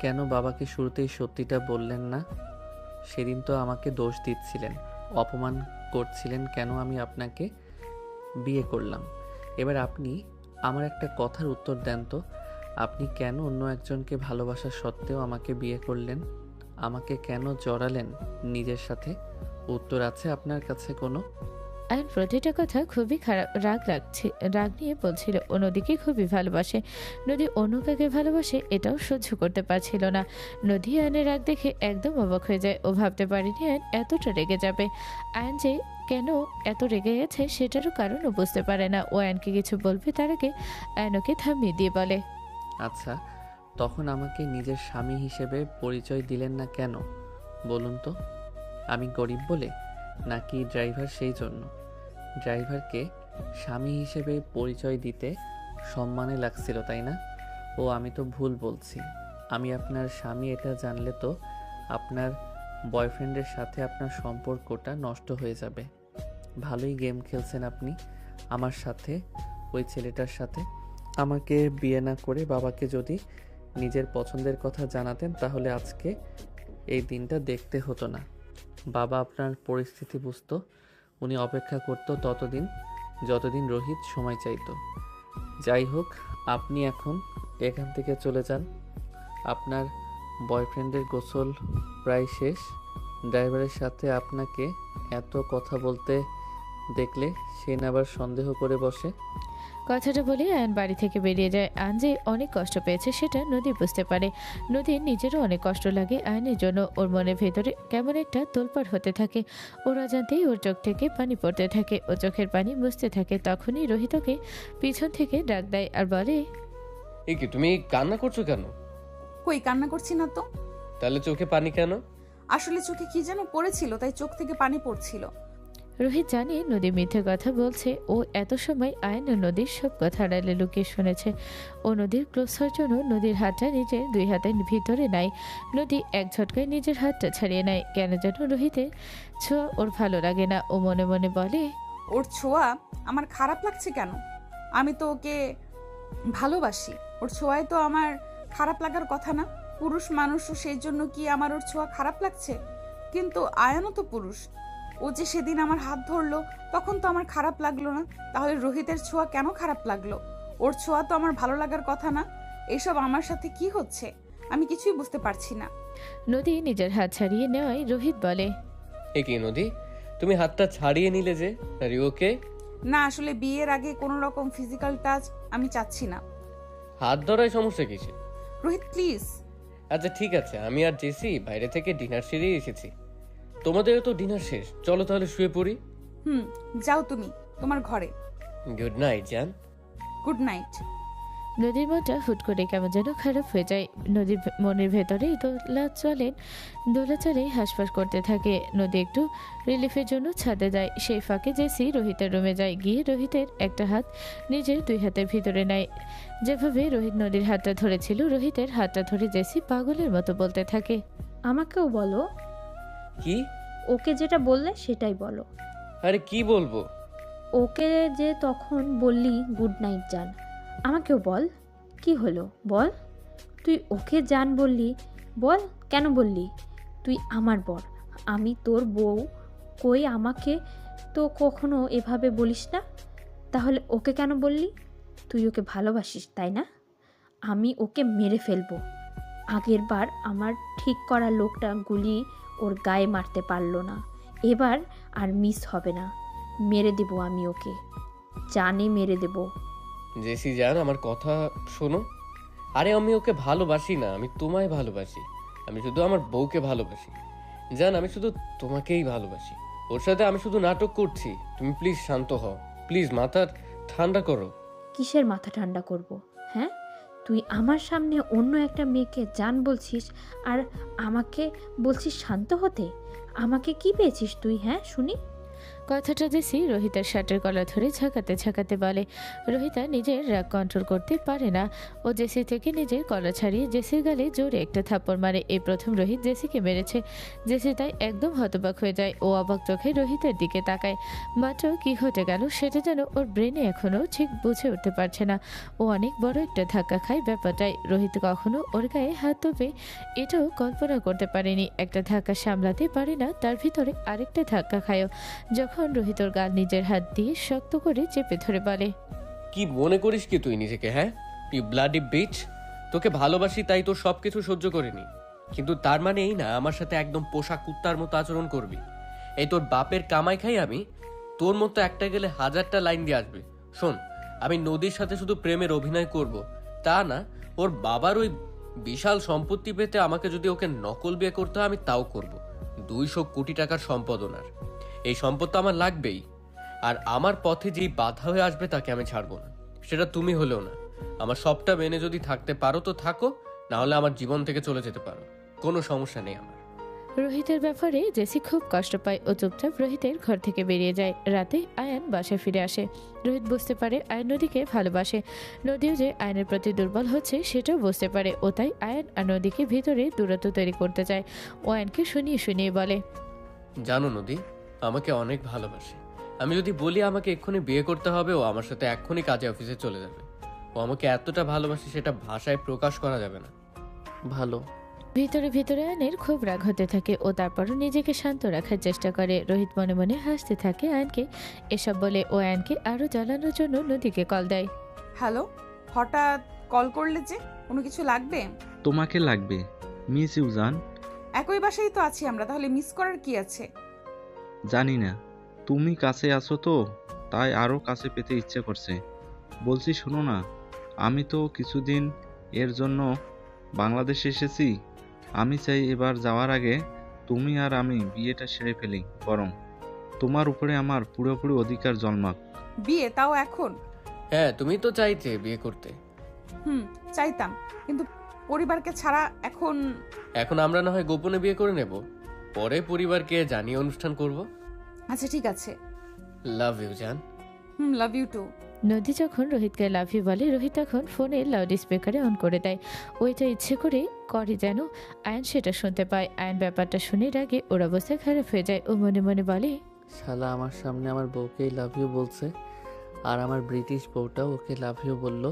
Speaker 2: কেন বাবাকে শুরুতেই সত্যিটা বললেন না? সেদিন তো আমাকে দোষ দিচ্ছিলেন, অপমান করছিলেন কেন আমি আপনাকে বিয়ে করলাম। এবার আপনি আমার একটা কথার উত্তর দেন তো, আপনি কেন অন্য একজনকে ভালোবাসা সত্ত্বেও আমাকে বিয়ে করলেন? আমাকে কেন জড়ালেন নিজের সাথে? উত্তর আছে আপনার কাছে কোনো?
Speaker 1: আয়ন প্রতিটা কথা খুবই খারাপ রাগ নিয়ে বলছিল ও নদীকে খুবই ভালোবাসে। নদী অন্য কাকে ভালোবাসে এটাও সহ্য করতে পারছিল না। নদী আয়নের রাগ দেখে একদম অবাক হয়ে যায়। ও ভাবতে পারেনি আয়ন এতটা রেগে যাবে। আয়ন যে কেন এত রেগে গেছে সেটারও কারণ ও বুঝতে পারে না। ও আয়নকে কিছু বলবে তার আগে আয়ন ওকে থামিয়ে দিয়ে বলে,
Speaker 2: আচ্ছা, তখন আমাকে নিজের স্বামী হিসেবে পরিচয় দিলেন না কেন বলুন তো? আমি গরিব বলে, নাকি ড্রাইভার সেই জন্য? ড্রাইভারকে স্বামী হিসেবে পরিচয় দিতে সম্মানে লাগছিল, তাই না? ও আমি তো ভুল বলছি। আমি আপনার স্বামী এটা জানলে তো আপনার বয়ফ্রেন্ডের সাথে আপনার সম্পর্কটা নষ্ট হয়ে যাবে। ভালোই গেম খেলছেন আপনি আমার সাথে, ওই ছেলেটার সাথে। আমাকে বিয়ে না করে বাবাকে যদি নিজের পছন্দের কথা জানাতেন তাহলে আজকে এই দিনটা দেখতে হতো না। বাবা আপনার পরিস্থিতি বুঝতো, উনি অপেক্ষা করতো যতদিন রোহিত সময় চাইতো। যাই হোক, আপনি এখন এখান থেকে চলে যান। আপনার বয়ফ্রেন্ডের গোসল প্রায় শেষ। ড্রাইভারের সাথে আপনাকে এত কথা বলতে দেখলে সে না আবার সন্দেহ করে বসে।
Speaker 1: কথাটা বলে আয়ন বাড়ি থেকে বেরিয়ে যায়। আয়ন যে অনেক কষ্ট পেয়েছে সেটা নদী বুঝতে পারে। নদীর নিজেরও অনেক কষ্ট লাগে আয়নের জন্য। ওর মনের ভেতরে কেমন একটা তোলপাড় হতে থাকে। ওর অজান্তেই ওর চোখ থেকে পানি পড়তে থাকে। ও চোখের পানি মুছতে থাকে। তখনই রোহিতকে পিছন থেকে ডাক দেয় আর বলে,
Speaker 7: এই কি তুমি কান্না করছো কেন?
Speaker 3: কই কান্না করছি না তো।
Speaker 7: তাহলে চোখে পানি কেন?
Speaker 3: আসলে চোখে কি যেন পড়েছিল তাই চোখ থেকে পানি পড়ছিল।
Speaker 1: রোহিত জানে নদী মিথ্যে কথা বলছে। ও এত সময় আয়ন ও নদীর সব কথা আড়ালে লুকিয়ে শুনেছে। ও নদীর ক্লোজ হওয়ার জন্য নদীর হাতটা নিজের দুই হাতের ভিতরে নেয়। নদী এক ঝটকায় নিজের হাতটা ছাড়িয়ে নেয়। কেন যেন রোহিতের ছোঁয়া ওর ভালো লাগে না। ও মনে মনে বলে,
Speaker 3: ওর ছোঁয়া আমার খারাপ লাগছে কেন? আমি তো ওকে ভালোবাসি। ওর ছোঁয়ায় তো আমার খারাপ লাগার কথা না। পুরুষ মানুষও সেই জন্য কি আমার ওর ছোঁয়া খারাপ লাগছে? কিন্তু আয়ানও তো পুরুষ। ও যে সেদিন আমার হাত ধরলো তখন তো আমার খারাপ লাগলো না। তাহলে রোহিতের ছোঁয়া কেন খারাপ লাগলো? ওর ছোঁয়া তো আমার ভালো লাগার কথা না। এসব আমার সাথে কি হচ্ছে আমি কিছুই বুঝতে পারছি না।
Speaker 1: নদী নিজের হাত ছাড়িয়ে নেওয়ায় রোহিত বলে,
Speaker 7: এ কি নদী, তুমি হাতটা ছাড়িয়ে নিলে যে? আর ওকে?
Speaker 3: না, আসলে বিয়ের আগে কোনো রকম ফিজিক্যাল টাচ আমি চাচ্ছি না।
Speaker 7: হাত ধরায় সমস্যা কিসে?
Speaker 3: রোহিত প্লিজ।
Speaker 7: আচ্ছা ঠিক আছে, আমি আর জেসি বাইরে থেকে ডিনার সেরে এসেছি। তোমাদেরও তো ডিনার শেষ, চলো তাহলে শুয়ে পড়ি।
Speaker 3: যাও তুমি তোমার ঘরে।
Speaker 7: গুড নাইট জান।
Speaker 3: Good night.
Speaker 1: নদীর মনটা হুট করে কেমন যেন খারাপ হয়ে যায়। নদীর মনের ভেতরে দোলা চলে হাঁসফাঁস করতে থাকে। নদী একটু রিলিফের জন্য ছাদে যায়। সেই ফাঁকে জেসি রোহিতের রুমে যায়। গিয়ে রোহিতের একটা হাত নিজের দুই হাতের ভিতরে নেয়। যেভাবে রোহিত নদীর হাতটা ধরেছিল, রোহিতের হাতটা ধরে জেসি পাগলের মতো বলতে থাকে,
Speaker 8: আমাকেও বলো।
Speaker 7: কি?
Speaker 8: ওকে যেটা বললে সেটাই বলো।
Speaker 7: আরে কি বলবো?
Speaker 8: ওকে যে তখন বললি গুড নাইট জান, আমাকেও বল। কি হলো বল? তুই ওকে জান বললি, বল কেন বললি? তুই আমার বর, আমি তোর বউ। কই আমাকে তো কখনো এভাবে বলিস না। তাহলে ওকে কেন বললি? তুই ওকে ভালোবাসিস তাই না? আমি ওকে মেরে ফেলবো। আগের বার আমার ঠিক করা লোকটা গুলি ওর গায়ে মারতে পারলো না, এবার আর মিস হবে না। মেরে দেব আমি ওকে, জানে মেরে দেব।
Speaker 7: জেসি জান আমার কথা শোনো। আরে আমি ওকে ভালোবাসি না, আমি তোমায় ভালোবাসি। আমি শুধু আমার বউকে ভালোবাসি জান, আমি শুধু তোমাকেই ভালোবাসি। ওর সাথে আমি শুধু নাটক করছি। তুমি প্লিজ শান্ত হও, প্লিজ মাথা ঠান্ডা করো।
Speaker 8: কিসের মাথা ঠান্ডা করব? হ্যাঁ, তুই আমার সামনে অন্য একটা মেয়েকে জান বলছিস আর আমাকে বলছিস শান্ত হতে। আমাকে কি পেয়েছিস তুই? হ্যাঁ শুনি।
Speaker 1: কথাটা জেসি রোহিতের শার্টের গলা ধরে ঝাঁকাতে বলে। রোহিতা নিজের রাগ কন্ট্রোল করতে পারে না। ও জেসি থেকে নিজের গলা ছাড়িয়ে জেসির গালে জোরে একটা থাপ্পড় মারে। এই প্রথম রোহিত জেসিকে মেরেছে। জেসি তাই একদম হতবাক হয়ে যায়। ও অবাক চোখে রোহিতের দিকে তাকায়। মাত্র কি ঘটে গেল সেটা যেন ওর ব্রেনে এখনও ঠিক বুঝে উঠতে পারছে না। ও অনেক বড় একটা ধাক্কা খায় ব্যাপারটাই। রোহিত কখনো ওর গায়ে হাত দেবে এটাও কল্পনা করতে পারেনি। একটা ধাক্কা সামলাতে পারে না, তার ভিতরে আরেকটা ধাক্কা খায়ও। যখন রোহিত ওর গাল নিজের হাত দিয়ে শক্ত করে চেপে ধরে বলে,
Speaker 7: কি মনে করিস কি তুই নিজেকে? হ্যাঁ, ইউ ব্লাডি বিচ। তোকে ভালোবাসি তাই তোর সবকিছু সহ্য করিনি, কিন্তু তার মানে এই না আমার সাথে একদম পোষা কুত্তার মতো আচরণ করবি। এই তোর বাপের কামাই খাই আমি, তোর মতো একটা গেলে হাজারটা লাইন দিয়ে আসবে। শোন, আমি নদীর সাথে শুধু প্রেমের অভিনয় করব তা না, ওর বাবার ওই বিশাল সম্পত্তি পেতে আমাকে যদি ওকে নকল বিয়ে করতে হয় আমি তাও করব। 200 কোটি টাকার সম্পদ ওনার, এই সম্পদ তো আমার লাগবেই। আর আমার পথে যেই বাধা হয়ে আসবে তাকে আমি ছাড়বো না, সেটা তুমি হলেও না। আমার সবটা মেনে যদি থাকতে পারো তো থাকো, না হলে আমার জীবন থেকে চলে যেতে পারো, কোনো সমস্যা নেই আমার।
Speaker 1: রোহিতের ব্যাপারে জেসি খুব কষ্ট পায় ও চুপচাপ রোহিতের ঘর থেকে বেরিয়ে যায়। রাতে আয়ান বাসায় ফিরে আসে। রোহিত বুঝতে পারে আয়ান নদীকে ভালোবাসে। নদীও যে আয়নের প্রতি দুর্বল হচ্ছে সেটাও বুঝতে পারে ও তাই আয়ান আর নদীকে ভিতরে দূরত্ব তৈরি করতে চায়। ও আয়নকে শুনিয়ে শুনিয়ে বলে,
Speaker 7: জানো নদী আমাকে অনেক ভালোবাসে। আমি যদি বলি আমাকে এক্ষুনি বিয়ে করতে হবে, ও আমার সাথে এক্ষুনি কাজে অফিসে চলে যাবে। ও আমাকে এতটা ভালোবাসে সেটা ভাষায় প্রকাশ করা যাবে না।
Speaker 2: ভালো।
Speaker 1: ভিতরে ভিতরে আয়নের খুব রাগ হতে থাকে ও তারপরও নিজেকে শান্ত রাখার চেষ্টা করে। রোহিত মনে মনে হাসতে থাকে আয়নকে এসব বলে। ও আয়নকে আরো জ্বালানোর জন্য নদীকে কল দেয়।
Speaker 3: হ্যালো, হঠাৎ কল করলে যে? কোনো কিছু লাগবে?
Speaker 9: তোমাকে লাগবে, মিস ইউ জান।
Speaker 3: একই বাসায় তো আছি আমরা, তাহলে মিস করার কি আছে?
Speaker 9: জানি না, তুমি কাছে আছো তো তাই আরও কাছে পেতে ইচ্ছে করছে। বলছি শোনো না, আমি তো কিছুদিন এর জন্য বাংলাদেশ এসেছি। আমি চাই এবার যাওয়ার আগে তুমি আর আমি বিয়েটা সেরে ফেলি, বরং তোমার উপরে আমার পুরোপুরি অধিকার জন্মাক।
Speaker 3: বিয়ে, তাও এখন?
Speaker 7: হ্যাঁ, তুমি তো চাইতে বিয়ে করতে।
Speaker 3: চাইতাম, কিন্তু পরিবারকে ছাড়া এখন।
Speaker 7: এখন আমরা না হয় গোপনে বিয়ে করে নেব, পরে পরিবারকে জানিয়ে অনুষ্ঠান করব।
Speaker 3: আচ্ছা ঠিক আছে।
Speaker 7: লাভ ইউ জান।
Speaker 3: Love you too.
Speaker 1: নদী যখন রোহিতকে লাভ ইউ বলে, রোহিত তখন ফোনে লাউড স্পিকারে অন করে দেয়। ওইটা ইচ্ছে করে যেন আয়ন সেটা শুনতে পায়। আয়ন ব্যাপারটা শুনে রাগে ওর অবস্থা খারাপ হয়ে যায়। ও মনে মনে বলে,
Speaker 2: শালা আমার সামনে আমার বউকেই লাভ ইউ বলছে, আর আমার ব্রিটিশ বউটাও ওকে লাভ ইউ বললো।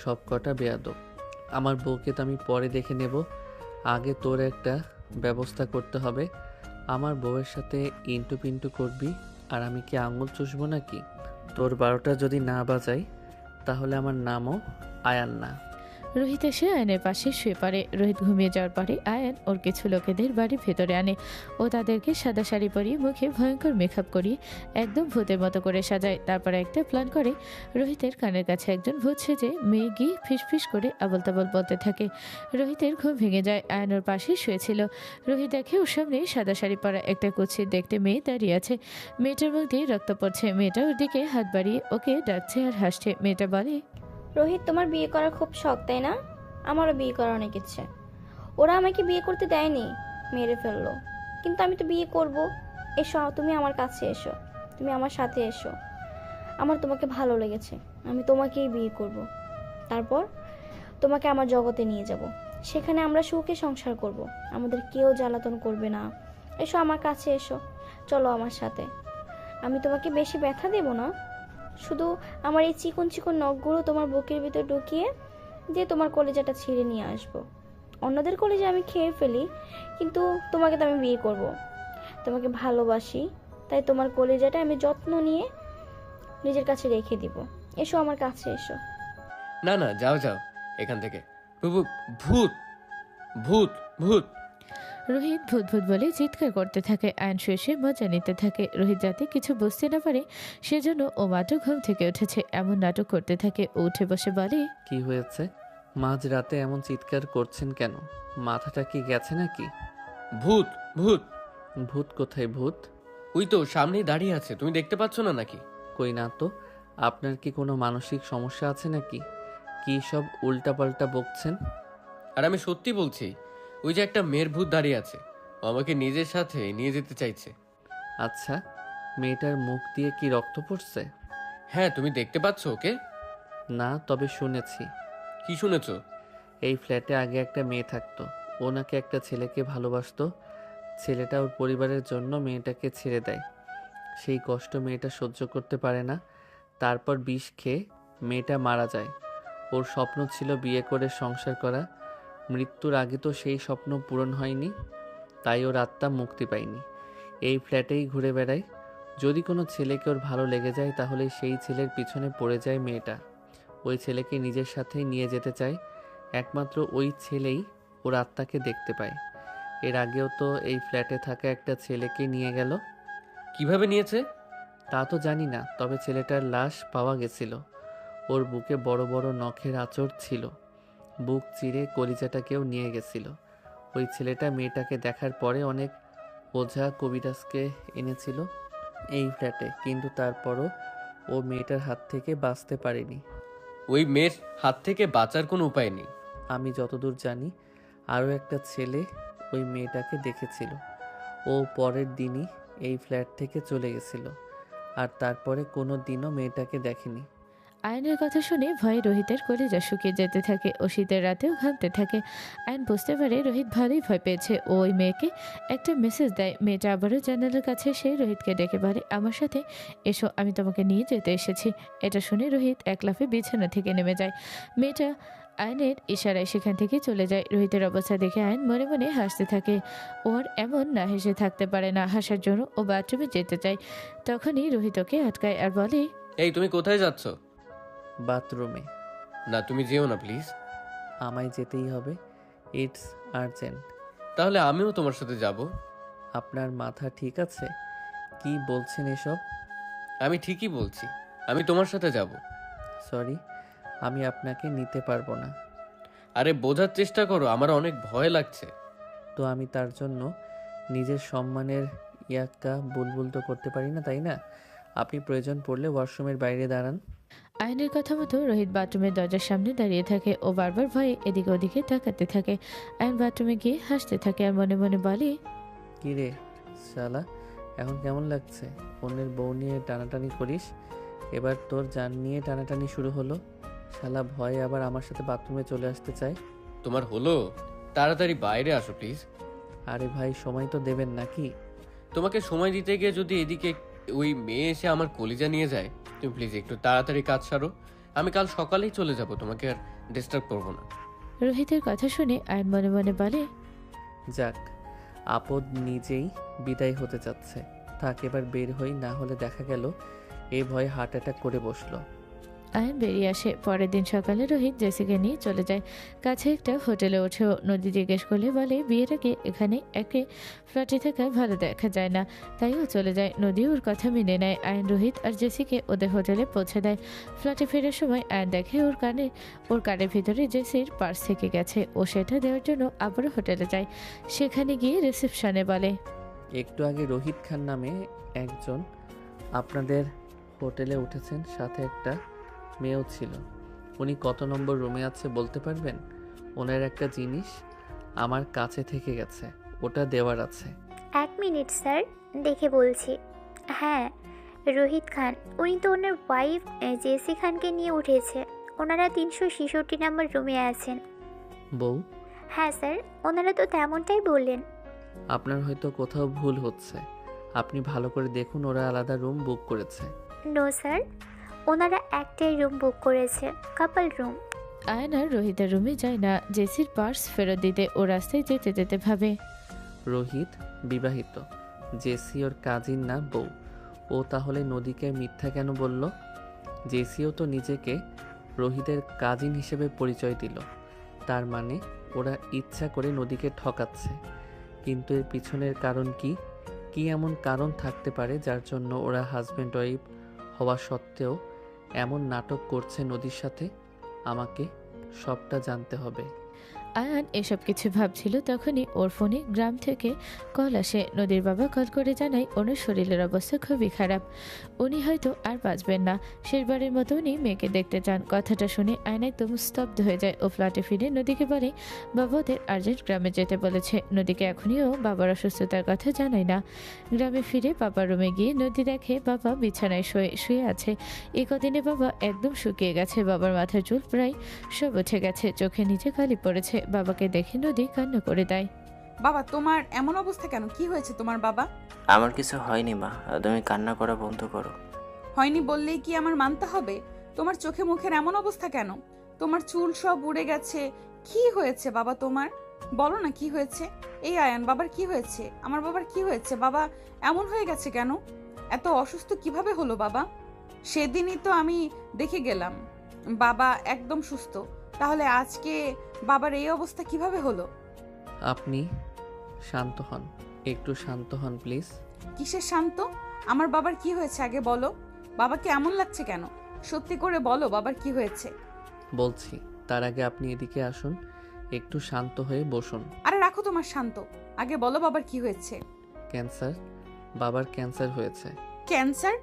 Speaker 2: সব কটা বেয়াদব। আমার বউকে তো আমি পরে দেখে নেব, আগে তোর একটা ব্যবস্থা করতে হবে। আমার বউয়ের সাথে ইন্টু পিন্টু করবি আর আমি কি আঙুল চুষবো নাকি? তোর 12টা যদি না বাজাই তাহলে আমার নামও আয়ান না।
Speaker 1: রোহিত এসে আয়নের পাশে শুয়ে পড়ে। রোহিত ঘুমিয়ে যাওয়ার পরে আয়ন ওর কিছু লোকেদের বাড়ির ভেতরে আনে ও তাদেরকে সাদা শাড়ি পরিয়ে মুখে ভয়ঙ্কর মেকআপ করিয়ে একদম ভূতের মতো করে সাজায়। তারপরে একটা প্ল্যান করে। রোহিতের কানের কাছে একজন ভূত সেজে মেয়ে গিয়ে ফিসফিস করে আবল তাবল বলতে থাকে। রোহিতের ঘুম ভেঙে যায়। আয়ন ওর পাশে শুয়েছিল। রোহিত দেখে ওর সামনে সাদা শাড়ি পরা একটা কুৎসিত দেখতে মেয়ে দাঁড়িয়ে আছে। মেয়েটার মুখ দিয়ে রক্ত পড়ছে। মেয়েটা ওর দিকে হাত বাড়িয়ে ওকে ডাকছে আর হাসছে। মেয়েটা বলে,
Speaker 8: রোহিত, তোমার বিয়ে করার খুব শখ তাই না? আমারও বিয়ে করার অনেক ইচ্ছে। ওরা আমাকে বিয়ে করতে দেয়নি, মেরে ফেললো, কিন্তু আমি তো বিয়ে করব। এসো, তুমি আমার কাছে এসো, তুমি আমার সাথে এসো। আমার তোমাকে ভালো লেগেছে, আমি তোমাকেই বিয়ে করব। তারপর তোমাকে আমার জগতে নিয়ে যাব, সেখানে আমরা সুখে সংসার করব, আমাদের কেউ জ্বালাতন করবে না। এসো আমার কাছে এসো, চলো আমার সাথে। আমি তোমাকে বেশি ব্যথা দেব না, শুধু আমার এই চিকন চিকন নখগুলো তোমার বুকের ভিতর ঢুকিয়ে দিয়ে তোমার কলেজাটা ছিঁড়ে নিয়ে আসবো। অন্যদের কলেজা আমি খেয়ে ফেলি, কিন্তু তোমাকে তো আমি বিয়ে করব। তোমাকে ভালোবাসি, তাই তোমার কলেজাটা আমি যত্ন নিয়ে নিজের কাছে রেখে দিব। এসো আমার কাছে এসো।
Speaker 7: না না, যাও যাও এখান থেকে। ভূত ভূত ভূত।
Speaker 1: রোহিত ভূত ভূত বলে চিৎকার করতে থাকে। আয়ন শুয়ে শুয়ে মজা নিতে থাকে। রোহিত যাতে কিছু বুঝতে না পারে সেজন্য ও মাত্র ঘুম থেকে উঠেছে এমন নাটক করতে থাকে। ও উঠে বসে বলে,
Speaker 2: কি হয়েছে? মাঝ রাতে এমন চিৎকার করছেন কেন? মাথাটা কি গেছে নাকি?
Speaker 7: ভূত ভূত।
Speaker 2: ভূত কোথায়? ভূত
Speaker 7: ওই তো সামনেই দাঁড়িয়ে আছে, তুমি দেখতে পাচ্ছ না নাকি?
Speaker 2: কই না তো। আপনার কি কোনো মানসিক সমস্যা আছে নাকি? কি সব উল্টাপাল্টা বকছেন?
Speaker 7: আর আমি সত্যি বলছি, ওই যে একটা মেয়ের ভূত দাঁড়িয়ে আছে, ও আমাকে নিজের সাথে নিয়ে যেতে চাইছে।
Speaker 2: আচ্ছা, মেয়েটার মুখ দিয়ে কি রক্ত পড়ছে?
Speaker 7: হ্যাঁ, তুমি দেখতে পাচ্ছ ওকে?
Speaker 2: না, তবে শুনেছি।
Speaker 7: কি শুনেছ?
Speaker 2: এই ফ্ল্যাটে আগে একটা মেয়ে থাকতো, ও নাকি একটা ছেলেকে ভালোবাসতো। ছেলেটা ওর পরিবারের জন্য মেয়েটাকে ছেড়ে দেয়। সেই কষ্ট মেয়েটা সহ্য করতে পারে না, তারপর বিষ খেয়ে মেয়েটা মারা যায়। ওর স্বপ্ন ছিল বিয়ে করে সংসার করা। মৃত্যুর আগে তো সেই স্বপ্ন পূরণ হয়নি, তাই ওর আত্মা মুক্তি পায়নি। এই ফ্ল্যাটেই ঘুরে বেড়ায়। যদি কোনো ছেলেকে ওর ভালো লেগে যায় তাহলে সেই ছেলের পিছনে পড়ে যায় মেয়েটা। ওই ছেলেকে নিজের সাথেই নিয়ে যেতে চায়। একমাত্র ওই ছেলেই ওর আত্মাকে দেখতে পায়। এর আগেও তো এই ফ্ল্যাটে থাকা একটা ছেলেকে নিয়ে গেল।
Speaker 7: কিভাবে নিয়েছে?
Speaker 2: তা তো জানি না, তবে ছেলেটার লাশ পাওয়া গেছিল। ওর বুকে বড় বড় নখের আঁচড় ছিল। বুক চিরে কলিজাটাকেও নিয়ে গেছিল। ওই ছেলেটা মেয়েটাকে দেখার পরে অনেক ওঝা কবিরাজকে এনেছিল এই ফ্ল্যাটে, কিন্তু তারপরও ও মেয়েটার হাত থেকে বাঁচতে পারেনি।
Speaker 7: ওই মেয়ের হাত থেকে বাঁচার কোনো উপায় নেই।
Speaker 2: আমি যতদূর জানি আরও একটা ছেলে ওই মেয়েটাকে দেখেছিল। ও পরের দিনই এই ফ্ল্যাট থেকে চলে গেছিল, আর তারপরে কোনো দিনও মেয়েটাকে দেখেনি।
Speaker 1: আয়নের কথা শুনে ভয়ে রোহিতের কলিজা শুকিয়ে যেতে থাকে ও শীতের রাতেও ঘামতে থাকে। আয়ন বুঝতে পারে রোহিত ভালোই ভয় পেয়েছে। ও ওই মেয়েকে একটা মেসেজ দেয়। মেয়েটা আবারও জানালার কাছে এসে রোহিতকে ডেকে বলে, আমার সাথে এসো, আমি তোমাকে নিয়ে যেতে এসেছি। এটা শুনে রোহিত এক লাফে বিছানা থেকে নেমে যায়। মেয়েটা আয়নের ইশারায় সেখান থেকে চলে যায়। রোহিতের অবস্থা দেখে আয়ন মনে মনে হাসতে থাকে। ওর এমন না হেসে থাকতে পারে না। হাসার জন্য ও বাথরুমে যেতে চায়। তখনই রোহিত ওকে আটকায় আর বলে,
Speaker 7: এই তুমি কোথায় যাচ্ছ?
Speaker 2: বাথরুমে।
Speaker 7: না, তুমি যেও না প্লিজ।
Speaker 2: আমায় যেতেই হবে, ইটস আর্জেন্ট।
Speaker 7: তাহলে আমিও তোমার সাথে যাব।
Speaker 2: আপনার মাথা ঠিক আছে? কি বলছেন এসব?
Speaker 7: আমি ঠিকই বলছি, আমি তোমার সাথে যাব।
Speaker 2: সরি, আমি আপনাকে নিতে পারবো না।
Speaker 7: আরে বোঝার চেষ্টা করো, আমার অনেক ভয় লাগছে।
Speaker 2: তো আমি তার জন্য নিজের সম্মানের ইয়াক্কা বুলবুল তো করতে পারি না, তাই না? আপনি প্রয়োজন পড়লে ওয়াশরুমের বাইরে দাঁড়ান।
Speaker 1: আয়নের কথা মতো রোহিত বাথরুমের দরজার সামনে দাঁড়িয়ে থাকে। ও বারবার ভয়ে এদিকে ওদিকে তাকাতে থাকে। আয়ন বাথরুমে গিয়ে হাসতে থাকে আর মনে মনে বলে,
Speaker 2: কি রে শালা, এখন কেমন লাগছে? অন্যের বউ নিয়ে টানাটানি করিস, এবার তোর জান নিয়ে টানাটানি শুরু হলো। শালা ভয়ে আবার আমার সাথে বাথরুমে চলে আসতে চায়।
Speaker 7: তোমার হলো? তাড়াতাড়ি বাইরে আসো প্লিজ।
Speaker 2: আরে ভাই, সময় তো দেবেন নাকি?
Speaker 7: তোমাকে সময় দিতে গিয়ে যদি এদিকে ওই মেয়ে এসে আমার কলিজা নিয়ে যায়, তুমি প্লিজ একটু তাড়াতাড়ি কাজ সারো। আমি কাল সকালেই চলে যাব, তোমাকে আর ডিস্টার্ব করবো না।
Speaker 1: রোহিতের কথা শুনে আয়ন মনে মনে বলে,
Speaker 2: যাক, আপদ নিজেই বিদায় হতে চাচ্ছে। থাক, এবার বের হই, না হলে দেখা গেল এই ভয়ে হার্ট অ্যাটাক করে বসলো।
Speaker 1: আয়ন বেরিয়ে আসে। পরের দিন সকালে রোহিত জেসিকে নিয়ে চলে যায়। কাছে একটা হোটেলে ওঠেও। নদী জিজ্ঞেস করলে বলে, বিয়ের আগে এখানে একে ফ্ল্যাটে থাকা ভালো দেখা যায় না, তাই ও চলে যায়। নদী ওর কথা মেনে নেয়। আয়ন রোহিত আর জেসিকে ওদের হোটেলে পৌঁছে দেয়। ফ্ল্যাটে ফেরার সময় আয়ন দেখে ওর কানের ভিতরে জেসির পার্স থেকে গেছে। ও সেটা দেওয়ার জন্য আবারও হোটেলে যায়। সেখানে গিয়ে রিসেপশনে বলে,
Speaker 2: একটু আগে রোহিত খান নামে একজন আপনাদের হোটেলে উঠেছেন, সাথে একটা মেয়েও ছিল। উনি কত নম্বর রুমে আছে বলতে পারবেন? ওনার একটা জিনিস আমার কাছে থেকে গেছে, ওটা দেওয়ার আছে।
Speaker 10: 1 মিনিট স্যার, দেখে বলছি। হ্যাঁ, রোহিত খান, উনি তো ওনার ওয়াইফ জেসি খানকে নিয়ে উঠেছে। ওনারা 366 নম্বর রুমে আছেন।
Speaker 2: বউ?
Speaker 10: হ্যাঁ স্যার, ওনারা তো তেমনটাই বললেন।
Speaker 2: আপনার হয়তো কোথাও ভুল হচ্ছে, আপনি ভালো করে দেখুন, ওরা আলাদা রুম বুক করেছে।
Speaker 10: নো স্যার, ওনারা একটাই রুম বুক করেছে, কাপল রুম।
Speaker 1: আয়ন আর রোহিতের রুমে যায় না। জেসির পার্স ফেরত দিতে ও রাস্তায় যেতে যেতে ভাবে,
Speaker 2: রোহিত বিবাহিত, জেসি ওর কাজিন না বউ। ও তাহলে নদীকে মিথ্যা কেন বলল? জেসিও তো নিজেকে রোহিতের কাজিন হিসেবে পরিচয় দিল। তার মানে ওরা ইচ্ছা করে নদীকে ঠকাচ্ছে। কিন্তু এর পিছনের কারণ কি? কি এমন কারণ থাকতে পারে যার জন্য ওরা হাজব্যান্ড ওয়াইফ হওয়া সত্ত্বেও এমন নাটক করছে নদীর সাথে? আমাকে সবটা জানতে হবে।
Speaker 1: আয়ান এসব কিছু ভাবছিল। তখনই ওর ফোনে গ্রাম থেকে কল আসে। নদীর বাবা কল করে জানায় ওনার শরীরের অবস্থা খুবই খারাপ, উনি হয়তো আর বাঁচবেন না। শেষবারের মতো উনি মেয়েকে দেখতে চান। কথাটা শুনে আয়ন একদম স্তব্ধ হয়ে যায়। ও ফ্ল্যাটে ফিরে নদীকে বলে বাবা ওদের আর্জেন্ট গ্রামে যেতে বলেছে। নদীকে এখনইও বাবার অসুস্থতার কথা জানায় না। গ্রামে ফিরে বাবার রুমে গিয়ে নদী দেখে বাবা বিছানায় শুয়ে আছে। এই কদিনে বাবা একদম শুকিয়ে গেছে। বাবার মাথার চুল প্রায় সব উঠে গেছে, চোখে নিচে কালি পড়েছে। বাবাকে দেখে নদী কান্না করে দেয়।
Speaker 3: বাবা, তোমার এমন অবস্থা কেন? কি হয়েছে তোমার বাবা?
Speaker 5: আমার কিছু হয়নি মা, তুমি কান্না করা বন্ধ করো।
Speaker 3: হয়নি বললেই কি আমার মানতে হবে? তোমার চোখে মুখের এমন অবস্থা কেন? তোমার চুল সব উড়ে গেছে। কি হয়েছে বাবা তোমার? বলো না কি হয়েছে। এই আয়ান, বাবার কি হয়েছে? আমার বাবার কি হয়েছে? বাবা এমন হয়ে গেছে কেন? এত অসুস্থ কিভাবে হলো বাবা? সেদিনই তো আমি দেখে গেলাম বাবা একদম সুস্থ। তাহলে আজকে বাবার এই অবস্থা কিভাবে হলো?
Speaker 2: আপনি শান্ত হন, একটু শান্ত হন প্লিজ।
Speaker 3: কিসের শান্ত? আমার বাবার কি হয়েছে আগে বলো। বাবাকে এমন লাগছে কেন? সত্যি করে বলো বাবার কি হয়েছে।
Speaker 2: বলছি, তার আগে আপনি এদিকে আসুন, একটু শান্ত হয়ে বসুন।
Speaker 3: আরে রাখো তোমার শান্ত, আগে বলো বাবার কি হয়েছে।
Speaker 2: ক্যান্সার, বাবার ক্যান্সার হয়েছে।
Speaker 3: ক্যান্সার?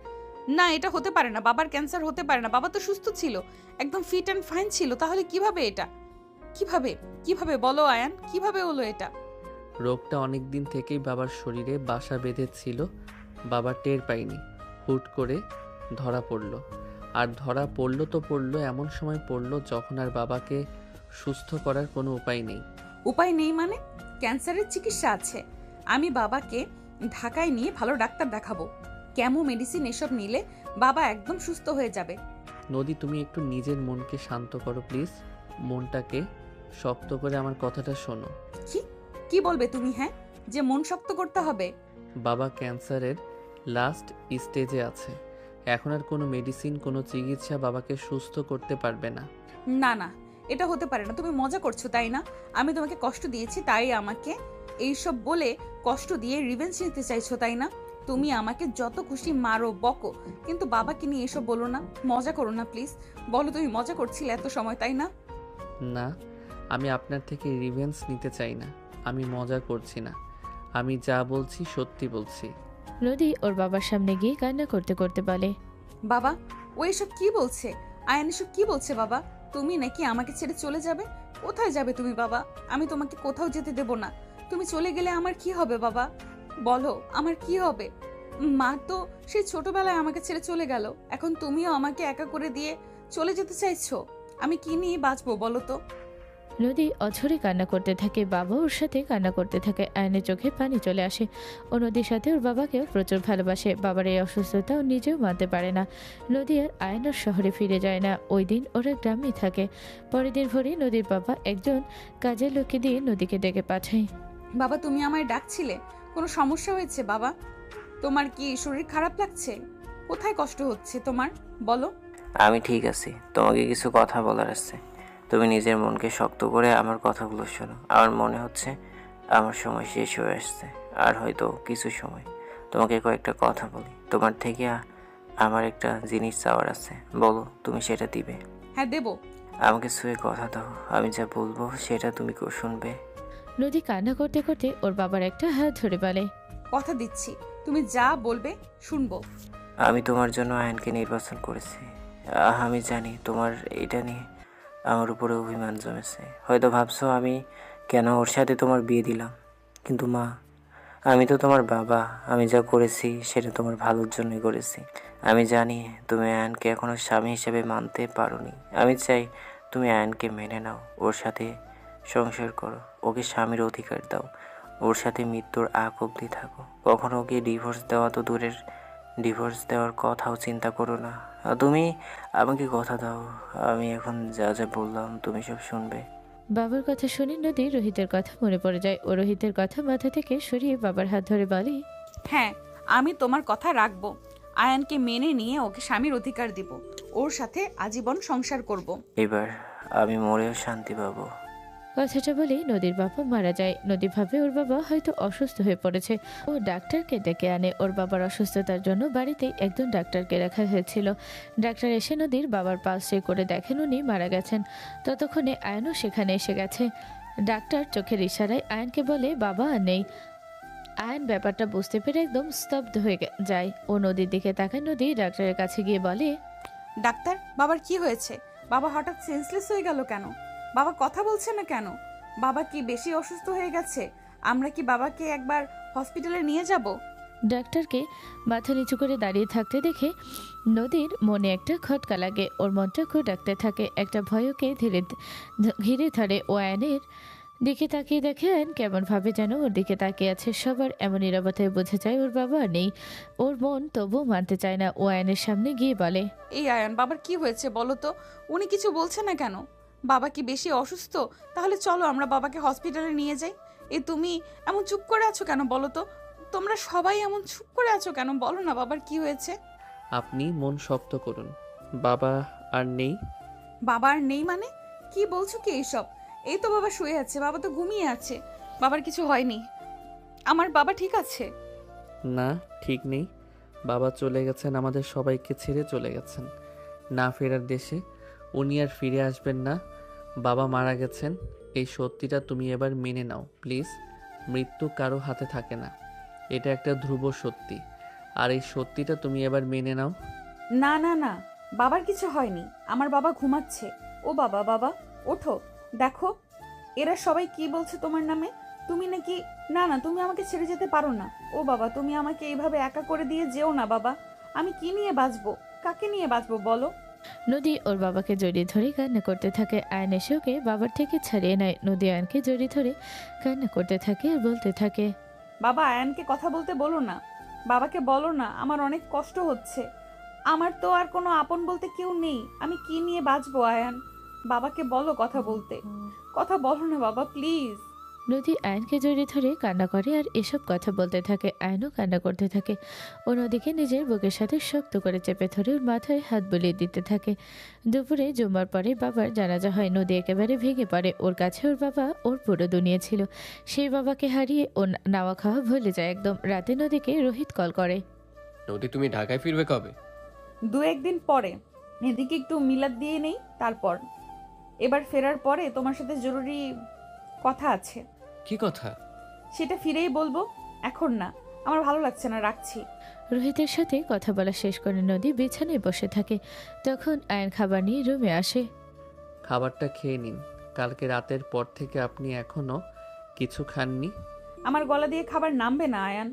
Speaker 3: না, এটা হতে পারে না, বাবার ক্যান্সার হতে পারে না। বাবা তো সুস্থ ছিল, একদম ফিট অ্যান্ড ফাইন ছিল, তাহলে কিভাবে এটা? কিভাবে কিভাবে বলো আয়ান, কিভাবে হলো এটা?
Speaker 2: রোগটা অনেক দিন থেকেই বাবার শরীরে বাসা বেঁধেছিল, বাবা টের পায়নি, হুট করে ধরা পড়ল। আর ধরা পড়লো তো পড়লো, এমন সময় পড়লো যখন আর বাবাকে সুস্থ করার কোনো উপায় নেই।
Speaker 3: উপায় নেই মানে? ক্যান্সারের চিকিৎসা আছে। আমি বাবাকে ঢাকায় নিয়ে ভালো ডাক্তার দেখাবো। কেমো মেডিসিন এসব নিলে বাবা একদম সুস্থ হয়ে যাবে।
Speaker 2: নদী, তুমি একটু নিজের মনকে শান্ত করো প্লিজ, মনটাকে শক্ত করে আমার কথাটা শোনো।
Speaker 3: কি কি বলবে তুমি? হ্যাঁ, যে মন শক্ত করতে হবে?
Speaker 2: বাবা ক্যান্সারের লাস্ট স্টেজে আছে, এখন আর কোনো মেডিসিন, কোনো চিকিৎসা বাবাকে সুস্থ করতে পারবে না।
Speaker 3: না না, এটা হতে পারে না। তুমি মজা করছো তাই না? আমি তোমাকে কষ্ট দিয়েছি তাই আমাকে এইসব বলে কষ্ট দিয়ে রিভেঞ্জ নিতে চাইছো তাই না? তুমি আমাকে যত খুশি মারো বকো, কিন্তু বাবাকে নিয়ে এসব বলো না। মজা করো না প্লিজ। বলো তুমি মজা করছিলে এত সময় তাই না?
Speaker 2: না, আমি আপনার থেকে রিভেঞ্জ নিতে চাই না, আমি মজা করছি না, আমি যা বলছি সত্যি বলছি।
Speaker 1: নদী ওর বাবার সামনে গিয়ে কান্না করতে করতে বলে,
Speaker 3: বাবা ও এসব কি বলছে? আয়ান এসব কি বলছে বাবা? তুমি নাকি আমাকে ছেড়ে চলে যাবে? কোথায় যাবে তুমি বাবা? আমি তোমাকে কোথাও যেতে দেব না। তুমি চলে গেলে আমার কি হবে বাবা? বলো আমার কি হবে? মা তো সেই ছোটবেলায় আমাকে ছেড়ে চলে গেল, এখন তুমিও আমাকে একা করে দিয়ে চলে যেতে চাইছো। আমি কি নিয়ে বাঁচবো বলো তো?
Speaker 1: নদী অঝরে কান্না করতে থাকে, বাবা ওর সাথে কান্না করতে থাকে। আয়নের চোখে পানি চলে আসে। ও নদীর সাথে ওর বাবাকেও প্রচুর ভালোবাসে। বাবার এই অসুস্থতা ও নিজেও মানতে পারে না। নদী আর আয়নার শহরে ফিরে যায় না, ওই দিন ওরা গ্রামেই থাকে। পরের দিন ভোরে নদীর বাবা একজন কাজের লোককে দিয়ে নদীকে ডেকে পাঠায়।
Speaker 3: বাবা তুমি আমায় ডাকছিলে? কোনো সমস্যা হয়েছে বাবা? তোমার কি শরীর খারাপ লাগছে? কোথায় কষ্ট হচ্ছে তোমার বলো?
Speaker 5: আমি ঠিক আছি, তোমাকে কিছু কথা বলার আছে। তুমি নিজের মনকে শক্ত করে আমার কথাগুলো শোনো। আমার মনে হচ্ছে আমার সময় শেষ হয়ে আসছে, আর হয়তো কিছু সময়। তোমাকে কয়েকটা কথা বলি। তোমার থেকে আমার একটা জিনিস চাওয়ার আছে, বলো তুমি সেটা দিবে?
Speaker 3: হ্যাঁ দেবো।
Speaker 5: আমাকে ছুঁয়ে কথা দাও, আমি যা বলবো সেটা তুমি শুনবে।
Speaker 1: নদী কান্না করতে করতে ওর বাবার একটা হাত ধরে বলে,
Speaker 3: কথা দিচ্ছি, তুমি যা বলবে শুনবো।
Speaker 5: আমি তোমার জন্য আয়নকে নির্বাচন করেছি। আমি জানি তোমার এটা নিয়ে আমার উপরে অভিমান জমেছে। হয়তো ভাবছো আমি কেন ওর সাথে তোমার বিয়ে দিলাম, কিন্তু মা, আমি তো তোমার বাবা। আমি যা করেছি সেটা তোমার ভালোর জন্যই করেছি। আমি জানি তুমি আয়নকে এখনো স্বামী হিসেবে মানতে পারোনি। আমি চাই তুমি আয়নকে মেনে নাও, ওর সাথে সংসার করো, ওকে স্বামীর অধিকার দাও, ওর সাথে মৃত্যুর আগ অবধি থাকো। কখনো ওকে ডিভোর্স দেওয়া তো দূরের, ডিভোর্স দেওয়ার কথাও চিন্তা করো না। তুমি আমাকে কথা দাও, আমি এখন যা যা বললাম তুমি সব শুনবে।
Speaker 1: বাবার কথা শুনে নদী রোহিতের কথা মনে পড়ে যায়। ও রোহিতের কথা মাথা থেকে সরিয়ে বাবার হাত ধরে বলে,
Speaker 3: হ্যাঁ আমি তোমার কথা রাখবো। আয়ানকে মেনে নিয়ে ওকে স্বামীর অধিকার দিব, ওর সাথে আজীবন সংসার করব।
Speaker 5: এবার আমি মরেও শান্তি পাবো।
Speaker 1: কথাটা বলেই নদীর বাবা মারা যায়। নদী ভাবে ওর বাবা হয়তো অসুস্থ হয়ে পড়েছে। ও ডাক্তারকে ডেকে আনে। ওর বাবার অসুস্থতার জন্য বাড়িতেই একজন ডাক্তারকে রাখা হয়েছিল। ডাক্তার এসে নদীর বাবার পালস চেক করে দেখেন উনি মারা গেছেন। ততক্ষণে আয়নও সেখানে এসে গেছে। ডাক্তার চোখের ইশারায় আয়নকে বলে বাবা আর নেই। আয়ন ব্যাপারটা বুঝতে পেরে একদম স্তব্ধ হয়ে যায়। ও নদীর দিকে তাকায়। নদী ডাক্তারের কাছে গিয়ে বলে,
Speaker 3: ডাক্তার বাবার কি হয়েছে? বাবা হঠাৎ সেন্সলেস হয়ে গেল কেন? বাবা কথা বলছে না কেন? বাবা কি বেশি অসুস্থ হয়ে গেছে? আমরা কি বাবাকে একবার হসপিটালে নিয়ে যাব?
Speaker 1: ডাক্তারকে মাথা নিচু করে দাঁড়িয়ে থাকতে দেখে নদীর মনে একটা খটকা লাগে। ওর মনটা খুব ডাকতে থাকে। একটা ভয়কে ঘিরে ধরে। ও আয়নের দিকে তাকিয়ে দেখে আয়ন কেমন ভাবে যেন ওর দিকে তাকিয়ে আছে। সবার এমন নিরাপত্তায় বোঝা যায় ওর বাবা নেই। ওর মন তবুও মানতে চায় না। ও আয়নের সামনে গিয়ে বলে,
Speaker 3: এই আয়ান বাবার কি হয়েছে বলো তো? উনি কিছু বলছে না কেন? বাবা কি বেশি অসুস্থ? তাহলে চলো আমরা বাবাকে হসপিটালে নিয়ে যাই। তুমি এমন চুপ করে আছো কেন বলো তো? তোমরা সবাই এমন চুপ করে আছো কেন? বলো না বাবার কি হয়েছে?
Speaker 2: আপনি মন শক্ত করুন, বাবা আর নেই।
Speaker 3: বাবা আর নেই মানে কি বলছো কি এইসব? এই তো বাবা শুয়ে আছে, বাবা তো ঘুমিয়ে আছে, বাবার কিছু হয়নি, আমার বাবা ঠিক আছে।
Speaker 2: না, ঠিক নেই। বাবা চলে গেছেন, আমাদের সবাইকে ছেড়ে চলে গেছেন না ফেরার দেশে। উনি আর ফিরে আসবেন না। বাবা মারা গেছেন, এই সত্যিটা তুমি এবার মেনে নাও প্লিজ। মৃত্যু কারো হাতে থাকে না, এটা একটা ধ্রুব সত্যি। আর এই সত্যিটা তুমি এবার মেনে নাও।
Speaker 3: না না না, বাবার কিছু হয়নি, আমার বাবা ঘুমাচ্ছে। ও বাবা, বাবা ওঠো, দেখো এরা সবাই কি বলছে তোমার নামে। তুমি নাকি, না না, তুমি আমাকে ছেড়ে যেতে পারো না। ও বাবা, তুমি আমাকে এইভাবে একা করে দিয়ে যেও না বাবা। আমি কি নিয়ে বাঁচবো, কাকে নিয়ে বাঁচবো বলো।
Speaker 1: নদী ওর বাবাকে জড়িয়ে ধরে কান্না করতে থাকে। আয়ন এসে ওকে বাবার থেকে ছাড়িয়ে নেয়। নদী আয়নকে জড়িয়ে ধরে কান্না করতে থাকে আর বলতে থাকে,
Speaker 3: বাবা আয়ানকে কথা বলতে বলো না, বাবাকে বলো না, আমার অনেক কষ্ট হচ্ছে। আমার তো আর কোনো আপন বলতে কেউ নেই, আমি কি নিয়ে বাঁচবো আয়ান। বাবাকে বলো কথা বলতে, কথা বলো না বাবা প্লিজ।
Speaker 1: নদী আয়নকে জড়িয়ে ধরে কান্না করে আর এসব কথা বলতে থাকে। আয়নও কান্না করতে থাকে। ও নদীকে নিজের বুকের সাথে শক্ত করে চেপে ধরে ওর মাথায় হাত বুলিয়ে দিতে থাকে। দুপুরে জুম্মার পরে বাবার জানাজা হয়। নদী একেবারে ভেঙে পড়ে। ওর কাছে ওর বাবা ওর পুরো দুনিয়া ছিল। সেই বাবাকে হারিয়ে ও নাওয়া খাওয়া ভুলে যায় একদম। রাতে নদীকে রোহিত কল করে।
Speaker 7: নদী, তুমি ঢাকায় ফিরবে কবে?
Speaker 3: 2-1 দিন পরে, এদিকে একটু মিলাদ দিয়ে নেই, তারপর এবার ফেরার পরে তোমার সাথে জরুরি কথা আছে।
Speaker 7: কি কথা?
Speaker 3: সেটা ফিরেই বলবো, এখন না, আমার ভালো লাগছে না, রাখছি।
Speaker 1: রোহিতের সাথে কথা বলা শেষ করে নদী বিছানায় বসে থাকে। তখন আয়ন খাবার নিয়ে রুমে আসে।
Speaker 2: খাবারটা খেয়ে নিন, কালকে রাতের পর থেকে আপনি এখনো কিছু খাননি।
Speaker 3: আমার গলা দিয়ে খাবার নামবে না আয়ান।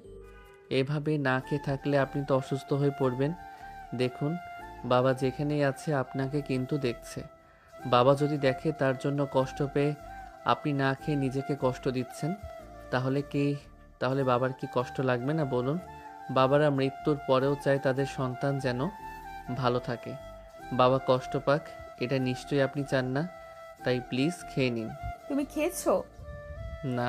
Speaker 2: এভাবে না খেয়ে থাকলে আপনি তো অসুস্থ হয়ে পড়বেন। দেখুন, বাবা যেখানেই আছে আপনাকে কিন্তু দেখছে। বাবা যদি দেখে তার জন্য কষ্ট পেয়ে আপনি না খেয়ে নিজেকে কষ্ট দিচ্ছেন, তাহলে বাবার কি কষ্ট লাগবে না বলুন? বাবারা মৃত্যুর পরেও চায় তাদের সন্তান যেন ভালো থাকে, বাবা কষ্ট পাক, এটা নিশ্চয়ই আপনি চান না। তাই প্লিজ খেয়ে নিন।
Speaker 3: তুমি খেয়েছো?
Speaker 2: না।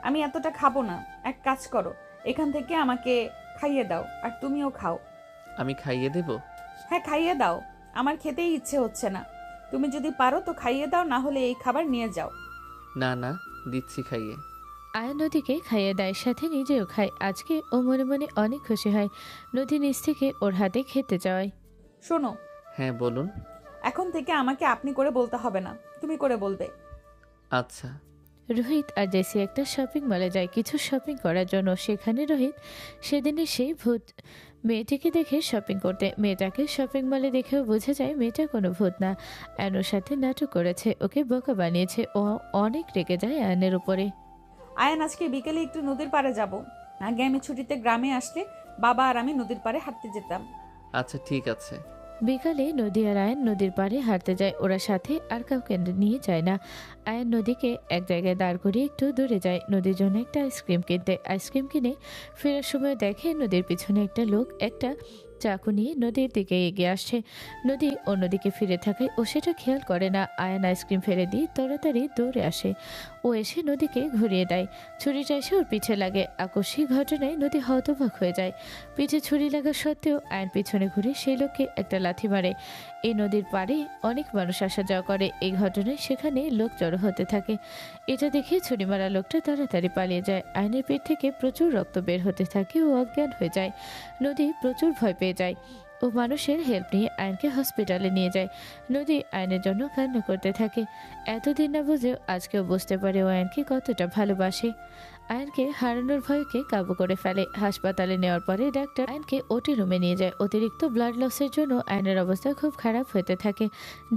Speaker 3: আমি এতটা খাবো না, এক কাজ করো, এখান থেকে আমাকে খাইয়ে দাও, আর তুমিও খাও।
Speaker 2: আমি খাইয়ে দেব?
Speaker 3: হ্যাঁ খাইয়ে দাও, আমার খেতেই ইচ্ছে হচ্ছে না। তুমি যদি পারো তো খাইয়ে দাও, না হলে এই খাবার নিয়ে যাও।
Speaker 2: না না, দিচ্ছি খাইয়ে।
Speaker 1: আয়ন নদীকে খাইয়ে দেয়, সাথে নিজেও খায়। আজকে ও মনে মনে অনেক খুশি হয় নদী নিচ থেকে ওর হাতে খেতে যাওয়ায়।
Speaker 3: শোনো,
Speaker 2: হ্যাঁ বলুন।
Speaker 3: এখন থেকে আমাকে আপনি করে বলতে হবে না, তুমি করে বলবে।
Speaker 2: আচ্ছা।
Speaker 1: রোহিত আর জেসি একটা শপিং মলে যায় কিছু শপিং করার জন্য। সেখানে রোহিত সেদিনের সেই ভূত মেয়েটিকে দেখে শপিং করতে। মেয়েটাকে শপিং মলে দেখেও বোঝা যায় মেয়েটা কোনো ভূত না, আয়নের সাথে নাটক করেছে, ওকে বোকা বানিয়েছে। ও অনেক রেগে যায় আয়নের উপরে।
Speaker 3: আয়ান, আজকে বিকেলে একটু নদীর পাড়ে যাব। আগে আমি ছুটিতে গ্রামে আসলে বাবা আর আমি নদীর পাড়ে হাঁটতে যেতাম।
Speaker 2: আচ্ছা ঠিক আছে।
Speaker 1: বিকালে নদী আর আয়ন নদীর পাড়ে হাঁটতে যায়। ওরা সাথে আর কাউকে নিয়ে যায় না। আয়ন নদীকে এক জায়গায় দাঁড় করিয়ে একটু দূরে যায় নদীর জন্য একটা আইসক্রিম কিনতে। আইসক্রিম কিনে ফেরার সময় দেখে নদীর পিছনে একটা লোক একটা চাকু নিয়ে নদীর দিকে এগিয়ে আসছে। নদী অন্যদিকে ফিরে থাকায় ও সেটা খেয়াল করে না। আয়ন আইসক্রিম ফেলে দিয়ে তাড়াতাড়ি দৌড়ে আসে। ও এসে নদীকে ঘুরিয়ে দেয়। ছুরিটা এসে ওর পিছে লাগে। আকস্মিক ঘটনায় নদী হতবাক হয়ে যায়। পিঠে ছুরি লাগা সত্ত্বেও আয়ন পিছনে ঘুরে সেই লোককে একটা লাথি মারে। এই নদীর পাড়ে অনেক মানুষ আসা যাওয়া করে। এই ঘটনায় সেখানে লোক জড়ো হতে থাকে। এটা দেখে ছুরি মারা লোকটা তাড়াতাড়ি পালিয়ে যায়। আয়নের পেট থেকে প্রচুর রক্ত বের হতে থাকে। ও অজ্ঞান হয়ে যায়। নদী প্রচুর ভয় পেয়ে যায়। ও মানুষের হেল্প নিয়ে আয়নকে হসপিটালে নিয়ে যায়। নদী আয়নের জন্য কান্না করতে থাকে। এতদিন না বুঝেও আজকেও বুঝতে পারে ও আয়নকে কতটা ভালোবাসে। আয়নকে হারানোর ভয়কে কাবু করে ফেলে। হাসপাতালে নেওয়ার পরে ডাক্তার আয়নকে ওটি রুমে নিয়ে যায়। অতিরিক্ত ব্লাড লসের জন্য আয়নের অবস্থা খুব খারাপ হতে থাকে।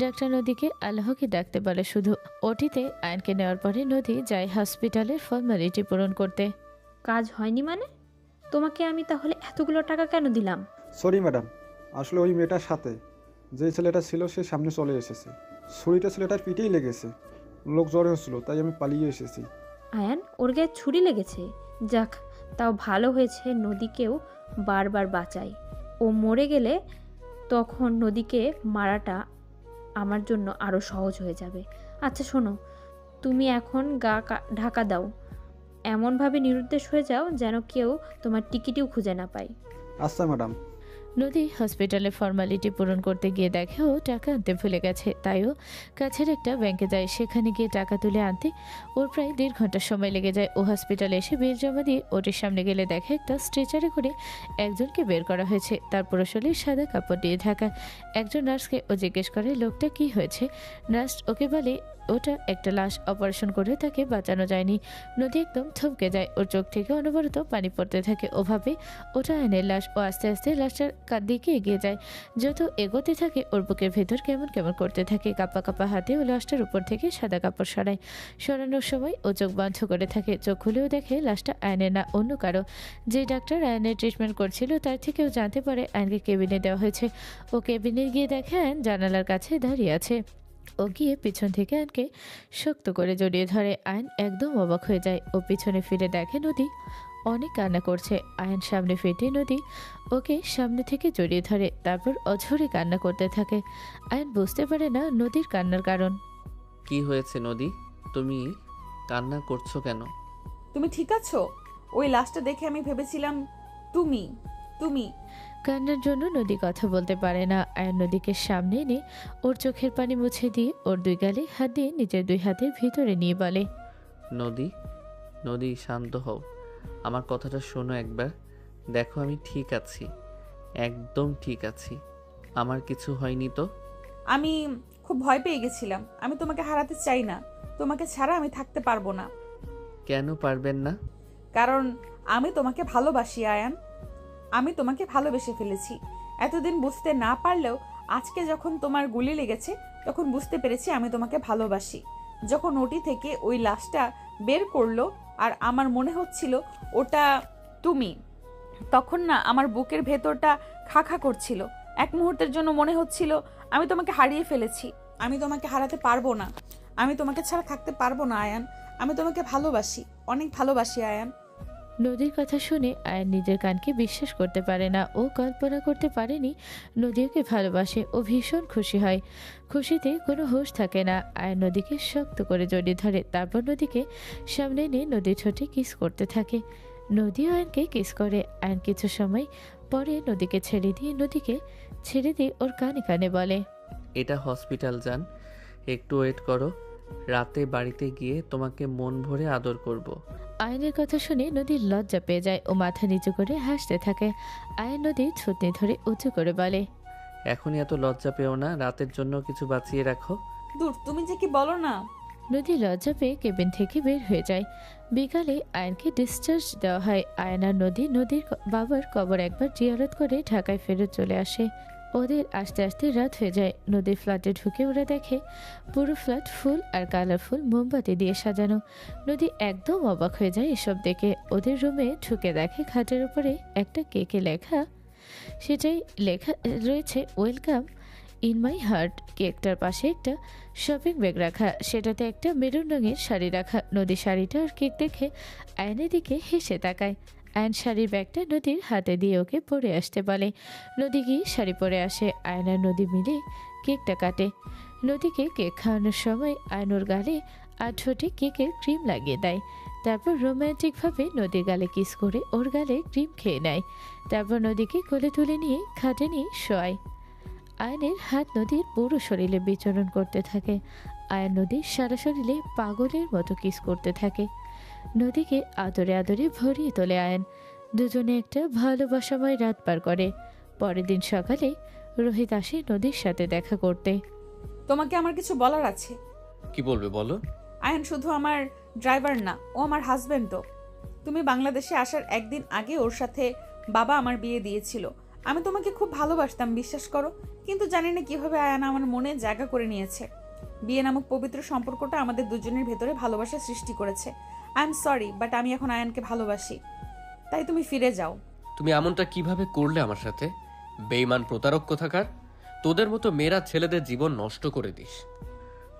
Speaker 1: ডাক্তার নদীকে আল্লাহকে ডাকতে বলে শুধু। ওটিতে আয়নকে নেওয়ার পরে নদী যায় হসপিটালের ফর্মালিটি পূরণ করতে।
Speaker 8: কাজ হয়নি মানে? তোমাকে আমি তাহলে এতগুলো টাকা কেন দিলাম?
Speaker 11: সরি ম্যাডাম, আসলে ওই মেয়েটার সাথে যে ছেলেটা ছিল সে সামনে চলে এসেছে। ছুরিটা ছেলেটার পিঠেই লেগেছে, লোক জ্বরে হচ্ছিল, তাই আমি পালিয়ে এসেছি।
Speaker 8: আয়ান, ওর গায়ে ছুরি লেগেছে? যাক, তাও ভালো হয়েছে নদীকেও বারবার বাঁচাই। ও মরে গেলে তখন নদীকে মারাটা আমার জন্য আরও সহজ হয়ে যাবে। আচ্ছা শোনো, তুমি এখন ঢাকা দাও, এমনভাবে নিরুদ্দেশ হয়ে যাও যেন কেউ তোমার টিকিটিও খুঁজে না পায়।
Speaker 11: আচ্ছা ম্যাডাম।
Speaker 1: নদী হসপিটালে ফর্মালিটি পূরণ করতে গিয়ে দেখে ও টাকা আনতে ভুলে গেছে। তাই ও কাছের একটা ব্যাংকে যায়। সেখানে গিয়ে টাকা তুলে আনতে ওর প্রায় 1.5 ঘন্টা সময় লেগে যায়। ও হসপিটালে এসে বিল জমা দিয়ে ওটির সামনে গেলে দেখে একটা স্ট্রেচারে করে একজনকে বের করা হয়েছে। তার পুরো শরীর সাদা কাপড় দিয়ে ঢাকা। একজন নার্সকে ও জিজ্ঞেস করে লোকটা কি হয়েছে। নার্স ওকে বলে ওটা একটা লাশ, অপারেশন করে তাকে বাঁচানো যায়নি। নদী একদম থমকে যায়। ওর চোখ থেকে অনবরত পানি পড়তে থাকে। ওভাবে ওটা আয়নের লাশ। ও আস্তে আস্তে লাশটার দিকে এগিয়ে যায়। যত এগোতে থাকে ওর বুকের ভেতর কেমন কেমন করতে থাকে। কাঁপা কাঁপা হাতে ও লাশটার উপর থেকে সাদা কাপড় সরায়। সরানোর সময় ও চোখ বন্ধ করে থাকে। চোখ খুলেও দেখে লাশটা আয়নের না, অন্য কারো। যে ডাক্তার আয়নের ট্রিটমেন্ট করছিল তার থেকেও জানতে পারে আয়নকে কেবিনে দেওয়া হয়েছে। ও কেবিনে গিয়ে দেখে আয়ন জানালার কাছে দাঁড়িয়ে আছে। ও গিয়ে পিছন থেকে আয়নকে শক্ত করে জড়িয়ে ধরে। আয়ন একদম অবাক হয়ে যায়। ও পিছনে ফিরে দেখে নদী অনেক কান্না করছে। আয়ন সামনে ফিরতে নদী ওকে সামনে থেকে জড়িয়ে ধরে, তারপর অঝরে কান্না করতে থাকে। আয়ন বুঝতে পারে না নদীর কান্নার কারণ।
Speaker 2: কি হয়েছে নদী, তুমি কান্না করছো কেন?
Speaker 3: তুমি ঠিক আছো? ওই লাশটা দেখে আমি ভেবেছিলাম তুমি তুমি
Speaker 1: কান্নার জন্য নদী কথা বলতে পারে না। আয়ন নদীকে সামনে এনে ওর চোখের পানি মুছে দিয়ে ওর 2 গালে হাত দিয়ে নিজের 2 হাতের ভিতরে নিয়ে বলে,
Speaker 2: নদী, নদী শান্ত হও, আমার কথাটা শোনো একবার। দেখো আমি ঠিক আছি, একদম ঠিক আছি, আমার কিছু হয়নি তো।
Speaker 3: আমি খুব ভয় পেয়ে গেছিলাম। আমি তোমাকে হারাতে চাই না। তোমাকে ছাড়া আমি থাকতে পারবো না।
Speaker 2: কেন পারবেন না?
Speaker 3: কারণ আমি তোমাকে ভালোবাসি আয়ান। আমি তোমাকে ভালোবেসে ফেলেছি। এতদিন বুঝতে না পারলেও আজকে যখন তোমার গুলি লেগেছে তখন বুঝতে পেরেছি আমি তোমাকে ভালোবাসি। যখন ওটি থেকে ওই লাশটা বের করলো আর আমার মনে হচ্ছিল ওটা তুমি, তখন না আমার বুকের ভেতরটা খা খা করছিল। এক মুহূর্তের জন্য মনে হচ্ছিল আমি তোমাকে হারিয়ে ফেলেছি। আমি তোমাকে হারাতে পারবো না। আমি তোমাকে ছাড়া থাকতে পারবো না আয়ান। আমি তোমাকে ভালোবাসি, অনেক ভালোবাসি আয়ান।
Speaker 1: নদীর কথা শুনে আয়ন নিজের কানকে বিশ্বাস করতে পারে না। ও কল্পনা করতে পারেনি নদী ওকে ভালোবাসে। ও ভীষণ খুশি হয়। খুশিতে কোনো হুঁশ থাকে না। আয়ন নদীকে শক্ত করে জড়িয়ে ধরে, তারপর নদীকে সামনে নিয়ে নদীর ঠোঁটে কিস করতে থাকে। নদী আয়নকে কিস করে। আয়ন কিছু সময় পরে নদীকে ছেড়ে দিয়ে ওর কানে কানে বলে,
Speaker 2: এটা হসপিটাল যান, একটু ওয়েট করো, রাতে বাড়িতে গিয়ে তোমাকে মন ভরে আদর করব।
Speaker 1: আয়নের কথা শুনে নদীর লজ্জা পেয়ে যায়। ও মাথা নিচু করে হাসতে থাকে। আয়ন নদীর ছুটনি ধরে উঁচু করে বলে,
Speaker 2: এখনই এত লজ্জা পেও না, রাতের জন্য কিছু বাঁচিয়ে রাখো।
Speaker 3: দূর, তুমি যে কি বলো না।
Speaker 1: নদী লজ্জা পেয়ে কেবিন থেকে বের হয়ে যায়। বিকালে আয়নকে ডিসচার্জ দেওয়া হয়। আয়ন আর নদীর বাবার কবর একবার জিয়ারত করে ঢাকায় ফেরত চলে আসে। ওদের আস্তে আস্তে রাত হয়ে যায়। নদীর ফ্ল্যাটে ঢুকে ওরা দেখে পুরো ফ্ল্যাট ফুল আর কালারফুল মোমবাতি দিয়ে সাজানো। নদী একদম অবাক হয়ে যায় এসব দেখে। ওদের রুমে ঢুকে দেখে খাটের উপরে একটা কেকে লেখা, সেটাই লেখা রয়েছে ওয়েলকাম ইন মাই হার্ট। কেকটার পাশে একটা শপিং ব্যাগ রাখা, সেটাতে একটা মেরুন রঙের শাড়ি রাখা। নদী শাড়িটা আর কেক দেখে আয়নের দিকে হেসে তাকায়। আয়ন শাড়ির ব্যাগটা নদীর হাতে দিয়ে ওকে পরে আসতে বলে। নদী গিয়ে শাড়ি পরে আসে। আয়ন আর নদী মিলে কেকটা কাটে। নদীকে কেক খাওয়ানোর সময় আয়ন ওর গালে আর ঠোঁটে কেকের ক্রিম লাগিয়ে দেয়। তারপর রোম্যান্টিকভাবে নদীর গালে কিস করে ওর গালে ক্রিম খেয়ে নেয়। তারপর নদীকে কোলে তুলে নিয়ে খাটে নিয়ে শোয়। আয়নের হাত নদীর পুরো শরীরে বিচরণ করতে থাকে। আয়ন নদীর সারা শরীরে পাগলের মতো কিস করতে থাকে। নদীকে আদরে আদরে ভরিয়ে তোলে আয়ন। দুজনে একটা ভালোবাসাময় রাত পার করে। পরের দিন সকালে রোহিত আসে নদীর সাথে দেখা করতে।
Speaker 3: তোমাকে আমার কিছু বলার আছে।
Speaker 7: কি বলবে বলো।
Speaker 3: আয়ন শুধু আমার ড্রাইভার না, ও আমার হাজবেন্ডও। তুমি বাংলাদেশে আসার একদিন আগে ওর সাথে বাবা আমার বিয়ে দিয়েছিল। আমি তোমাকে খুব ভালোবাসতাম, বিশ্বাস করো। কিন্তু জানি না কিভাবে আয়ান আমার মনে জায়গা করে নিয়েছে। বিয়ে নামক পবিত্র সম্পর্কটা আমাদের দুজনের ভেতরে ভালোবাসা সৃষ্টি করেছে। আই এম সরি, বাট আমি এখন আয়ানকে ভালোবাসি। তাই তুমি ফিরে যাও।
Speaker 7: তুমি এমনটা কিভাবে করলে আমার সাথে? বেঈমান প্রতারক কোথাকার। তোদের মতো মেয়েরা ছেলেদের জীবন নষ্ট করে দিস।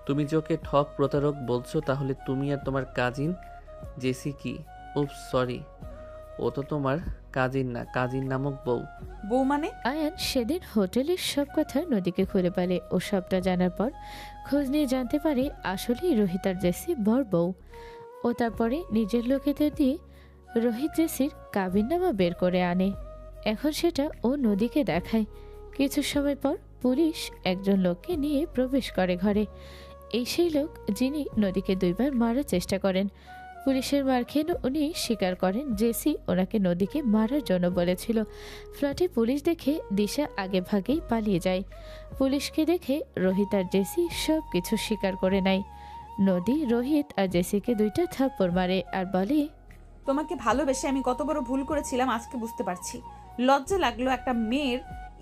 Speaker 2: তুমি যে ওকে ঠক প্রতারক বলছো, তাহলে তুমি আর তোমার কাজিন জেসি কি? উপ সরি, ও তো তোমার কাজিন না, কাজিন নামক বউ।
Speaker 3: বউ মানে?
Speaker 1: আয়ান সেদিন হোটেলের সব কথা নদীকে খুলে বলে। ও সবটা জানার পর খোঁজ নিয়ে জানতে পারে আসলেই রোহিত আর জেসি বর বউ। ও তারপরে নিজের লোকেদের দিয়ে রোহিত জেসির কাবিননামা বের করে আনে। এখন সেটা ও নদীকে দেখায়। কিছু সময় পর পুলিশ একজন লোককে নিয়ে প্রবেশ করে ঘরে। এই সেই লোক যিনি নদীকে 2 বার মারার চেষ্টা করেন। পুলিশের মার খেয়ে উনি স্বীকার করেন জেসি ওনাকে নদীকে মারার জন্য বলেছিল। ফ্ল্যাটে পুলিশ দেখে দিশা আগে ভাগেই পালিয়ে যায়। পুলিশকে দেখে রোহিত আর জেসি সব কিছু স্বীকার করে নেয়। নদী রোহিত আর জেসিকে 2টা থাপ্পড় মারে আর বলে,
Speaker 12: তোমাকে ভালোবেসে আমি কত বড় ভুল করেছিলাম আজকে বুঝতে পারছি। লজ্জা লাগলো একটা মেয়ের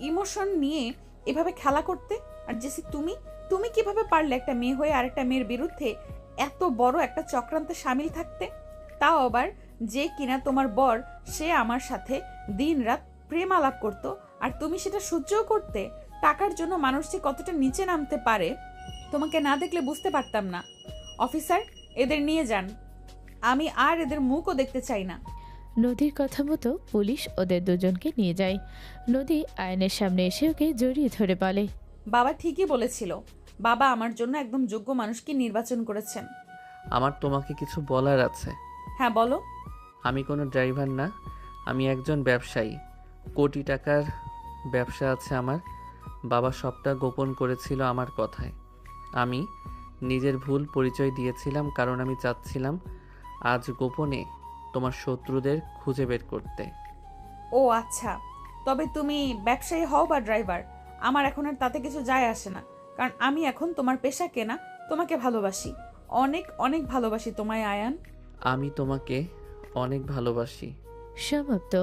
Speaker 12: ইমোশন নিয়ে এভাবে খেলা করতে। আর জেসি তুমি তুমি কিভাবে পারলে একটা মেয়ে হয়ে আরেকটা মেয়ের বিরুদ্ধে এত বড় একটা চক্রান্তে সামিল থাকতে? তাও আবার যে কিনা তোমার বর, সে আমার সাথে দিন রাত প্রেম আলাপ করতো আর তুমি সেটা সহ্যও করতে। টাকার জন্য মানুষ যে কতটা নিচে নামতে পারে তোমাকে না দেখলে বুঝতে পারতাম না। অফিসার, এদের নিয়ে যান, আমি আর এদের মুখও দেখতে চাই না।
Speaker 1: নদীর কথা মতো পুলিশ ওদের দুজনকে নিয়ে যায়। নদী আয়নের সামনে এসে ওকে জড়িয়ে ধরে বলে,
Speaker 12: বাবা ঠিকই বলেছিল, বাবা আমার জন্য একদম যোগ্য মানুষকে নির্বাচন করেছেন।
Speaker 2: আমার তোমাকে কিছু বলার আছে।
Speaker 12: হ্যাঁ বলো।
Speaker 2: আমি কোনো ড্রাইভার না, আমি একজন ব্যবসায়ী। কোটি টাকার ব্যবসা আছে আমার। বাবা সবটা গোপন করেছিল আমার কথায়। আমি নিজের ভুল পরিচয় দিয়েছিলাম কারণ আমি চাচ্ছিলাম আজ গোপনে তোমার শত্রুদের খুঁজে বের করতে।
Speaker 12: ও আচ্ছা, তবে তুমি ব্যবসায়ী হও বা ড্রাইভার, আমার এখন আর তাতে কিছু যায় আসে না। কারণ আমি এখন তোমার পেশাকে না, তোমাকে ভালোবাসি। অনেক অনেক ভালোবাসি তোমায় আয়ান।
Speaker 2: আমি তোমাকে অনেক ভালোবাসি।
Speaker 1: সমাপ্ত।